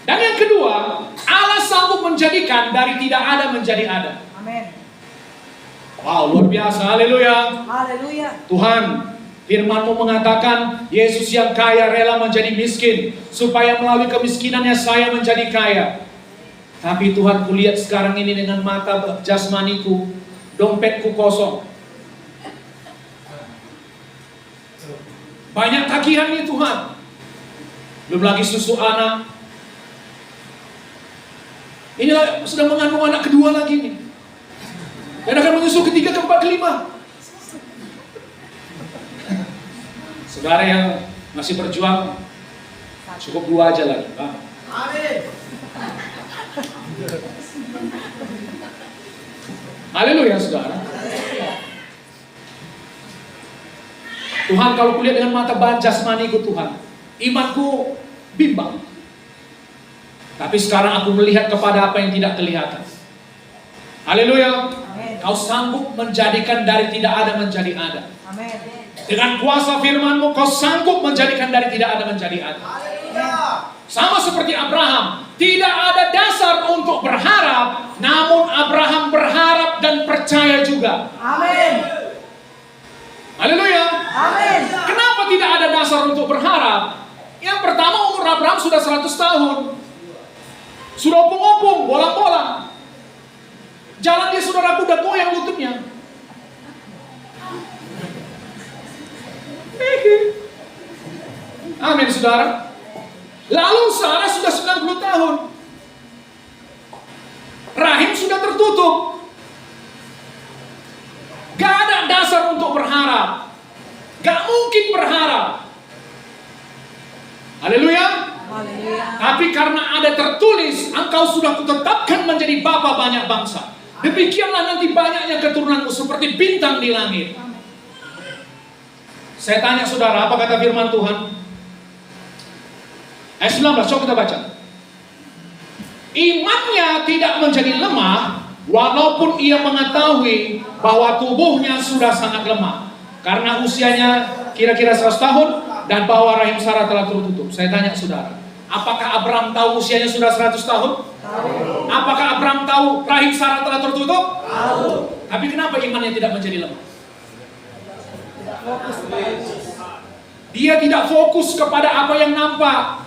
Dan yang kedua, Allah sanggup menjadikan dari tidak ada menjadi ada. Amin. Wow, luar biasa. Haleluya. Haleluya. Tuhan, firman-Mu mengatakan Yesus yang kaya rela menjadi miskin supaya melalui kemiskinannya saya menjadi kaya. Tapi Tuhan, kulihat sekarang ini dengan mata jasmaniku, dompetku kosong. Banyak tagihan nih Tuhan. Belum lagi susu anak. Ini sedang mengandung anak kedua lagi nih. Dan akan menyusul ketiga, keempat, kelima. Saudara yang masih berjuang, cukup 2 aja lagi, Pak. Amin. Haleluya, saudara. Tuhan, kalau kulihat dengan mata jasmaniku Tuhan, imanku bimbang. Tapi sekarang aku melihat kepada apa yang tidak kelihatan. Haleluya. Amin. Kau sanggup menjadikan dari tidak ada menjadi ada. Amin. Dengan kuasa firman-Mu, Kau sanggup menjadikan dari tidak ada menjadi ada. Sama seperti Abraham, tidak ada dasar untuk berharap, namun Abraham berharap dan percaya juga. Amin. Haleluya. Amin. Kenapa tidak ada dasar untuk berharap? Yang pertama, umur Abraham sudah 100 tahun. Sudah opung-opung, bolang-bolang. Jalan dia saudaraku udah goyang lututnya. Amin saudara. Lalu Sarah sudah 90 tahun. Rahim sudah tertutup. Gak ada dasar untuk berharap. Gak mungkin berharap. Haleluya. Haleluya. Tapi karena ada tertulis, engkau sudah kutetapkan menjadi bapa banyak bangsa. Demikianlah nanti banyaknya keturunanmu seperti bintang di langit. Saya tanya saudara, apa kata firman Tuhan? Ayat 19, coba kita baca. Imannya tidak menjadi lemah, walaupun ia mengetahui bahwa tubuhnya sudah sangat lemah. Karena usianya kira-kira 100 tahun, dan bahwa rahim Sarah telah tertutup. Saya tanya saudara, apakah Abraham tahu usianya sudah 100 tahun? Tahu. Apakah Abraham tahu rahim Sarah telah tertutup? Tahu. Tapi kenapa imannya tidak menjadi lemah? Fokus kepada Yesus. Dia tidak fokus kepada apa yang nampak.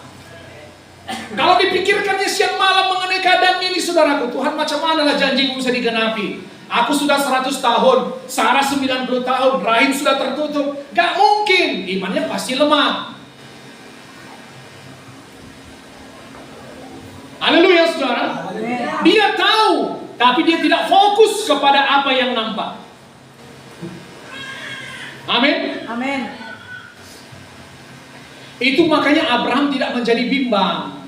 Kalau dipikirkannya siang malam mengenai keadaan ini saudaraku, Tuhan macam manalah janjimu bisa digenapi. Aku sudah 100 tahun, Sarah 90 tahun, rahim sudah tertutup. Gak mungkin, imannya pasti lemah. Haleluya saudara. Dia tahu, tapi dia tidak fokus kepada apa yang nampak. Amin. Amin. Itu makanya Abraham tidak menjadi bimbang.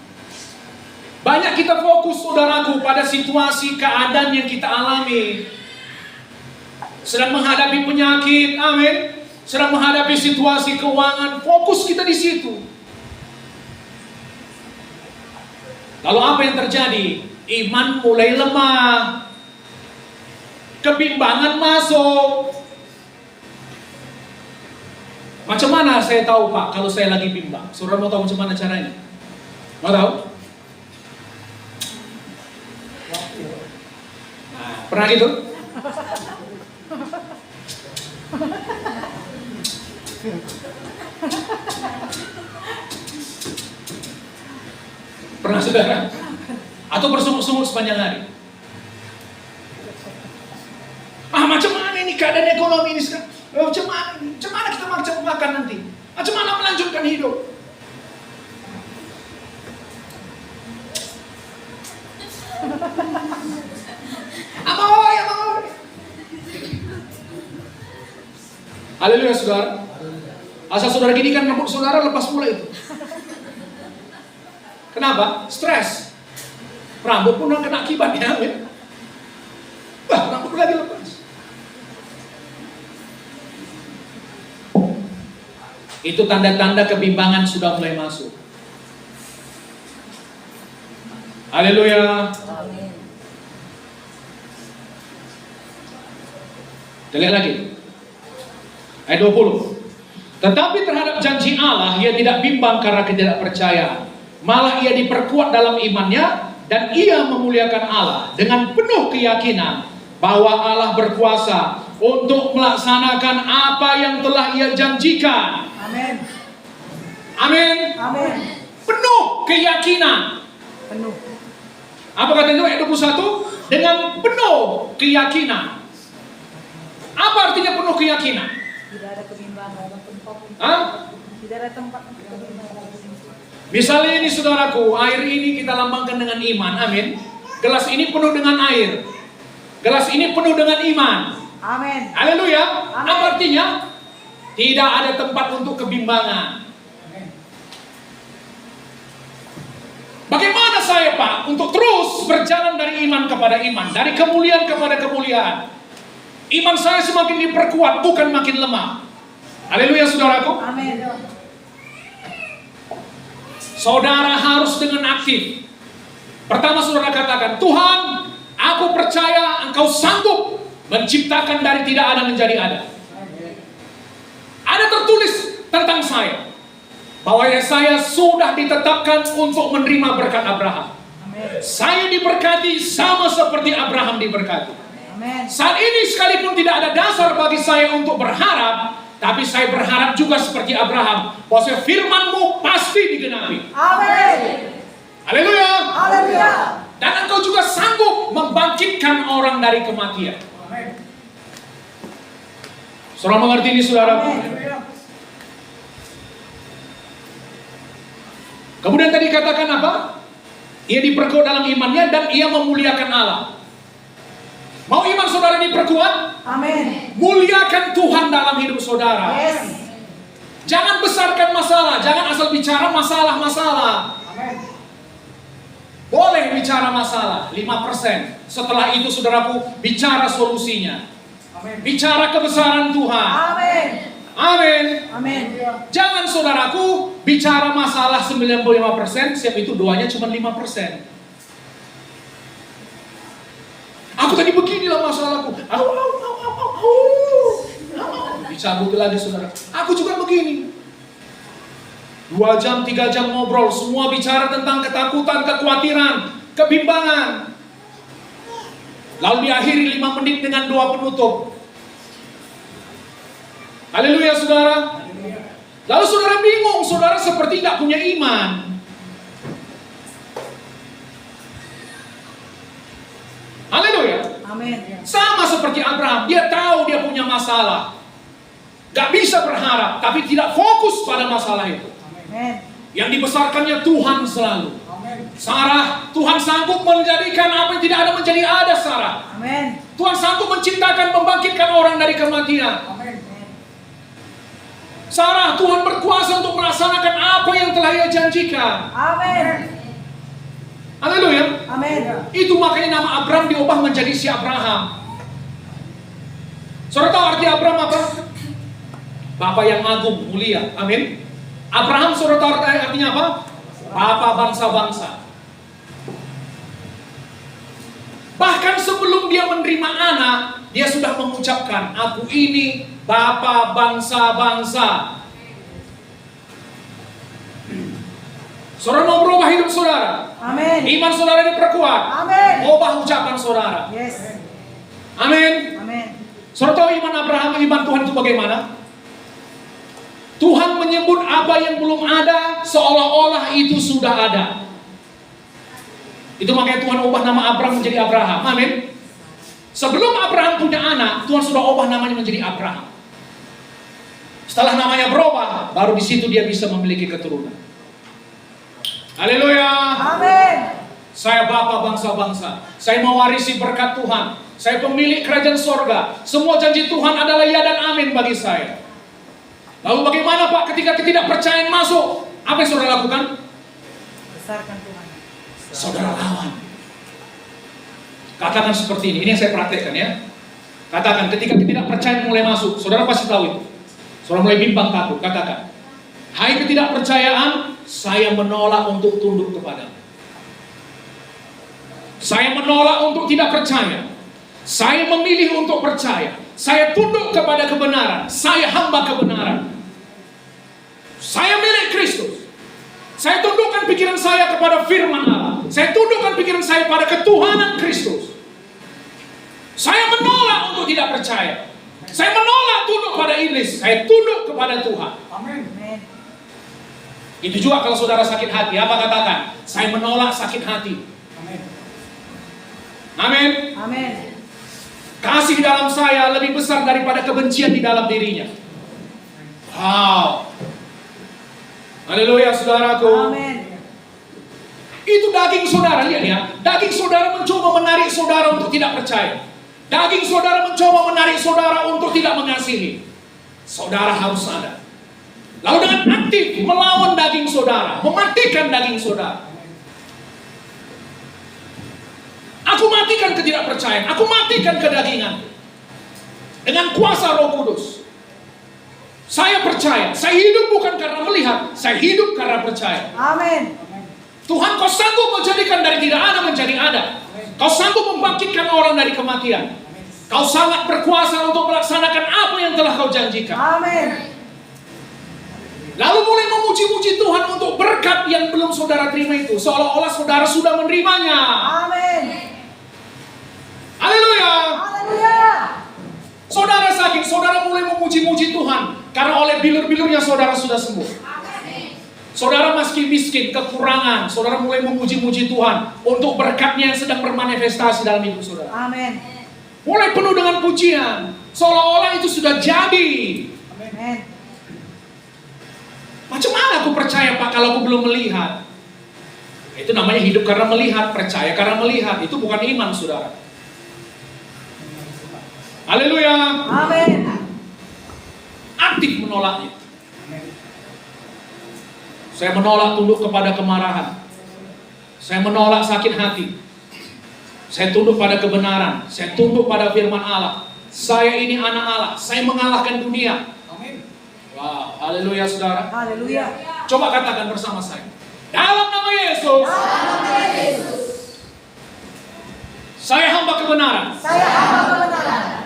Banyak kita fokus saudaraku pada situasi keadaan yang kita alami. Sedang menghadapi penyakit, amin. Sedang menghadapi situasi keuangan, fokus kita di situ. Lalu apa yang terjadi? Iman mulai lemah. Kebimbangan masuk. Macam mana saya tahu Pak kalau saya lagi bimbang? Saudara mau tahu macam mana caranya? Mau tahu? Nah, pernah gitu? Pernah saudara? Atau bersungut-sungut sepanjang hari? Macam mana ini keadaan ekonomi ini sekarang? Macam mana ini? Macam mana kita makan nanti? Macam mana melanjutkan hidup? Amoy. Haleluya saudara. Asal saudara gini kan rambut saudara lepas pula itu. Kenapa? Stres. Rambut pun udah kena akibatnya. Wah, rambut lagi lepas. Itu tanda-tanda kebimbangan sudah mulai masuk. Haleluya. Kita lihat lagi. Ayat 20. Tetapi terhadap janji Allah, ia tidak bimbang karena ketidakpercayaan. Malah ia diperkuat dalam imannya dan ia memuliakan Allah dengan penuh keyakinan bahwa Allah berkuasa untuk melaksanakan apa yang telah ia janjikan. Amin. Amin. Amin. Penuh keyakinan. Penuh. Apa katanya ayat 21? Dengan penuh keyakinan. Apa artinya penuh keyakinan? Tidak ada kebimbangan. Tidak ada tempat untuk kebimbangan. Misalnya ini saudaraku, air ini kita lambangkan dengan iman, amin. Gelas ini penuh dengan air. Gelas ini penuh dengan iman. Amin. Haleluya. Amin. Apa artinya? Tidak ada tempat untuk kebimbangan. Bagaimana saya Pak untuk terus berjalan dari iman kepada iman, dari kemuliaan kepada kemuliaan? Iman saya semakin diperkuat, bukan makin lemah. Haleluya saudaraku. Amin. Saudara harus dengan aktif. Pertama saudara katakan, Tuhan, aku percaya Engkau sanggup menciptakan dari tidak ada menjadi ada. Ada tertulis tentang saya, bahwa saya sudah ditetapkan untuk menerima berkat Abraham. Amin. Saya diberkati sama seperti Abraham diberkati. Amin. Saat ini sekalipun tidak ada dasar bagi saya untuk berharap, tapi saya berharap juga seperti Abraham, bahwa firman-Mu pasti digenapi. Amin. Haleluya. Haleluya. Dan Engkau juga sanggup membangkitkan orang dari kematian. Saudara mengerti ini saudara? Kemudian tadi katakan apa? Ia diperkuat dalam imannya dan ia memuliakan Allah. Mau iman saudara diperkuat? Amin. Muliakan Tuhan dalam hidup saudara. Yes. Jangan besarkan masalah, jangan asal bicara masalah-masalah. Boleh bicara masalah 5%. Setelah itu saudaraku bicara solusinya. Bicara kebesaran Tuhan. Amin. Amin. Amin. Jangan saudaraku bicara masalah 95%, siap itu doanya cuma 5%. Aku tadi beginilah masalahku. Dicabut lagi saudara. Aku juga begini. 2 jam, 3 jam ngobrol, semua bicara tentang ketakutan, kekhawatiran, kebimbangan. Lalu diakhiri 5 menit dengan doa penutup. Haleluya saudara. Lalu saudara bingung, saudara seperti tidak punya iman. Haleluya. Amin. Sama seperti Abraham, dia tahu dia punya masalah. Gak bisa berharap, tapi tidak fokus pada masalah itu. Amin. Yang dibesarkannya Tuhan selalu. Sarah, Tuhan sanggup menjadikan apa yang tidak ada menjadi ada, Sarah. Amin. Tuhan sanggup menciptakan, membangkitkan orang dari kematian. Sarah, Tuhan berkuasa untuk melaksanakan apa yang telah Ia janjikan. Amin. Haleluya. Amin. Itu makanya nama Abraham diubah menjadi si Abraham. Saudara tahu arti Abraham apa? Bapa yang agung, mulia. Amin. Abraham, saudara tahu artinya apa? Bapa bangsa-bangsa. Bahkan sebelum dia menerima anak, dia sudah mengucapkan, aku ini Bapa bangsa-bangsa. Saudara mau berubah hidup saudara? Amin. Iman saudara diperkuat? Amin. Ubah ucapan saudara. Yes. Amin. Amin. Saudara tahu iman Abraham, iman Tuhan itu bagaimana? Tuhan menyebut apa yang belum ada seolah-olah itu sudah ada. Itu makanya Tuhan ubah nama Abraham menjadi Abraham. Amin. Sebelum Abraham punya anak, Tuhan sudah ubah namanya menjadi Abraham. Setelah namanya berubah, baru di situ dia bisa memiliki keturunan. Haleluya. Amin. Saya bapa bangsa-bangsa. Saya mewarisi berkat Tuhan. Saya pemilik kerajaan sorga. Semua janji Tuhan adalah ya dan amin bagi saya. Lalu bagaimana Pak ketika ketidakpercayaan masuk? Apa yang saudara lakukan? Besarkan Tuhan. Saudara lawan. Katakan seperti ini. Ini yang saya praktekkan ya. Katakan ketika ketidakpercayaan mulai masuk. Saudara pasti tahu itu. Saudara mulai bimbang takut. Katakan, hai ketidakpercayaan, saya menolak untuk tunduk kepadamu. Saya menolak untuk tidak percaya. Saya memilih untuk percaya. Saya tunduk kepada kebenaran. Saya hamba kebenaran. Saya milik Kristus. Saya tundukkan pikiran saya kepada firman Allah. Saya tundukkan pikiran saya pada ketuhanan Kristus. Saya menolak untuk tidak percaya. Saya menolak tunduk pada iblis. Saya tunduk kepada Tuhan. Amin. Itu juga kalau saudara sakit hati. Apa katakan? Saya menolak sakit hati. Amin. Amin. Kasih dalam saya lebih besar daripada kebencian di dalam dirinya. Wow. Haleluya saudaraku. Amin. Itu daging saudara, lihat ya. Daging saudara mencoba menarik saudara untuk tidak percaya. Daging saudara mencoba menarik saudara untuk tidak mengasihi. Saudara harus sadar. Lalu dengan aktif melawan daging saudara, mematikan daging saudara. Aku matikan ketidakpercayaan, aku matikan kedagingan dengan kuasa Roh Kudus. Saya percaya, saya hidup bukan karena melihat, saya hidup karena percaya. Amin. Tuhan, kau sanggup menjadikan dari tidak ada menjadi ada. Kau sanggup membangkitkan orang dari kematian. Kau sangat berkuasa untuk melaksanakan apa yang telah kau janjikan. Amin. Lalu mulai memuji-muji Tuhan untuk berkat yang belum saudara terima itu. Seolah-olah saudara sudah menerimanya. Amin. Haleluya. Haleluya. Saudara sakit, saudara mulai memuji-muji Tuhan. Karena oleh bilur-bilurnya saudara sudah sembuh. Saudara masih miskin, kekurangan. Saudara mulai memuji-muji Tuhan untuk berkatnya yang sedang bermanifestasi dalam hidup saudara. Amin. Mulai penuh dengan pujian. Seolah-olah itu sudah jadi. Amin. Macam mana aku percaya Pak kalau aku belum melihat? Itu namanya hidup karena melihat, percaya karena melihat. Itu bukan iman saudara. Haleluya. Amin. Aktif menolaknya. Saya menolak tunduk kepada kemarahan. Saya menolak sakit hati. Saya tunduk pada kebenaran. Saya tunduk pada firman Allah. Saya ini anak Allah. Saya mengalahkan dunia. Amin. Wow, haleluya saudara. Haleluya. Coba katakan bersama saya. Dalam nama Yesus. Saya hamba kebenaran. Saya hamba kebenaran.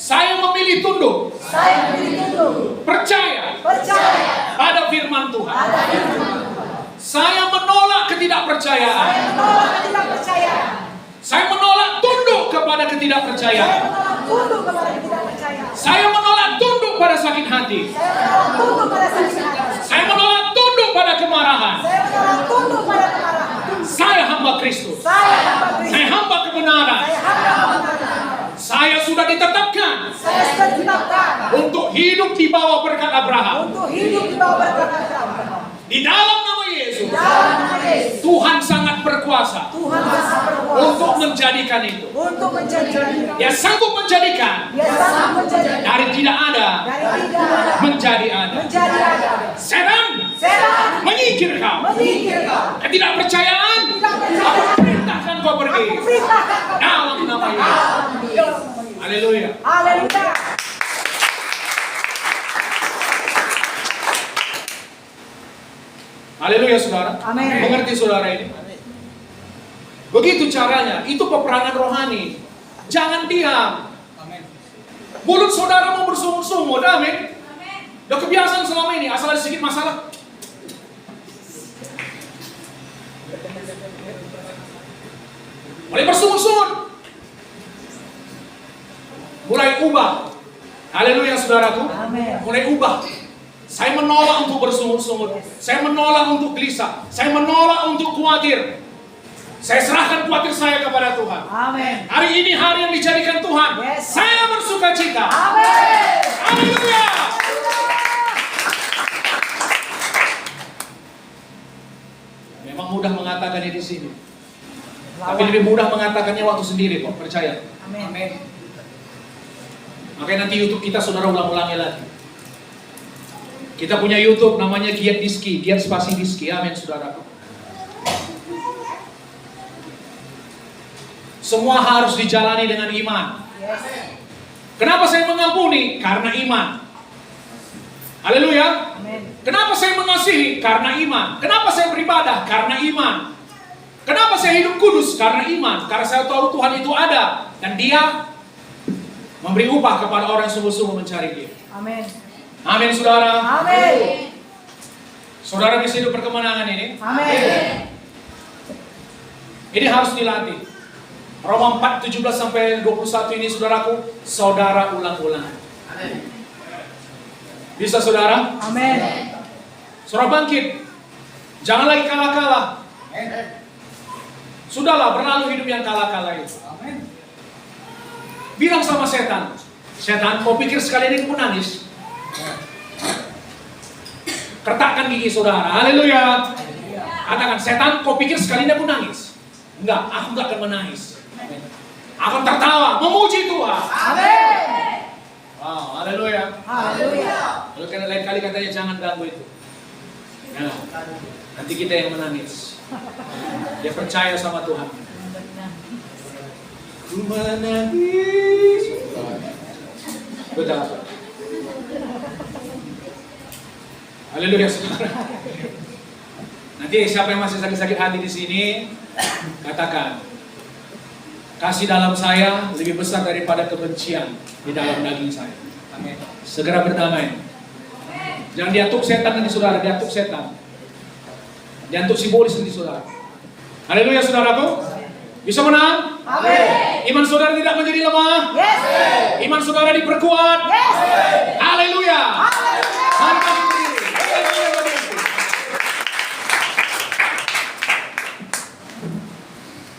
Saya memilih tunduk. Saya memilih tunduk. Percaya Percaya pada firman Tuhan. pada firman Tuhan. Saya menolak ketidakpercayaan. Saya menolak ketidakpercayaan. Saya menolak tunduk kepada Saya ketidakpercayaan. menolak tunduk kepada ketidakpercayaan. Saya menolak tunduk pada sakit hati. Saya menolak tunduk pada sakit hati. Saya menolak tunduk pada kemarahan. Saya menolak tunduk pada kemarahan. Saya hamba Kristus. Saya hamba Kristus. Saya hamba kebenaran. Saya hamba kebenaran. Saya sudah ditetapkan Saya sudah ditetapkan untuk hidup di bawah berkat Abraham. untuk hidup di bawah berkat Abraham. Di dalam nama Yesus, Dalam nama Yesus, Tuhan sangat berkuasa Tuhan sangat berkuasa untuk menjadikan itu. untuk menjadikan. Dia sanggup menjadikan Dia sangat menjadikan dari tidak ada dari tidak ada menjadi ada. menjadi ada. Setan Setan menyingkir kau. menyingkir kau. Ketidakpercayaan, aku perintahkan kau pergi. Aku perintahkan kau Dalam nama Yesus. Haleluya. Haleluya. Haleluya saudara. Amin. Mengerti saudara ini? Begitu caranya. Itu peperangan rohani. Jangan diam. Amin. Mulut saudara mau bersungut-sungut. Amin. Udah kebiasaan selama ini. Asal ada sedikit masalah. Mulai bersungut-sungut. Mulai ubah. Haleluya saudaraku. Amin. Mulai ubah. Saya menolak untuk bersungut-sungut. Saya menolak untuk gelisah. Saya menolak untuk khawatir. Saya serahkan khawatir saya kepada Tuhan. Amin. Hari ini hari yang dijadikan Tuhan. Yes. Saya bersuka cita. Amin. Haleluya. Memang mudah mengatakannya di sini. Tapi lebih mudah mengatakannya waktu sendiri kok. Percaya. Amin. Amin. Makanya nanti YouTube kita saudara ulang-ulangi lagi. Kita punya YouTube namanya Giat Diski, Giat Spasi Diski. Amin saudaraku. Semua harus dijalani dengan iman. Yes. Kenapa saya mengampuni? Karena iman. Haleluya. Amin. Kenapa saya mengasihi? Karena iman. Kenapa saya beribadah? Karena iman. Kenapa saya hidup kudus? Karena iman. Karena saya tahu Tuhan itu ada. Dan Dia memberi upah kepada orang yang sungguh-sungguh mencari Dia. Amin. Amin saudara. Amin. Saudara bisa hidup perkemenangan ini. Amin. Ini harus dilatih. Roma 4, 17 sampai 21 ini saudaraku, saudara ulang-ulang. Bisa saudara? Amin. Saudara bangkit. Jangan lagi kalah-kalah. Sudahlah, berlalu hidup yang kalah-kalah itu. Amin. Bilang sama setan. Setan, kau pikir sekali ini aku nangis? Kertakkan gigi saudara. Haleluya. Katakan, setan, kau pikir sekali ini aku nangis? Enggak, aku enggak akan menangis. Akan tertawa, memuji Tuhan. Amin. Wow, haleluya. Haleluya. Kalau lain kali katanya jangan ganggu itu. Nah, nanti kita yang menangis. Dia percaya sama Tuhan. Ku menangis. Betul. Haleluya, saudara. Nanti siapa yang masih sakit-sakit hati di sini, katakan, kasih dalam saya lebih besar daripada kebencian di dalam daging saya. Amin. Segera berdamai. Jangan diatuk setan nanti saudara, diatuk setan. Diatuk simbolis nanti saudara. Haleluya, saudaraku. Bisa menang? Amin. Iman saudara tidak menjadi lemah. Yes. Iman saudara diperkuat. Yes. Haleluya.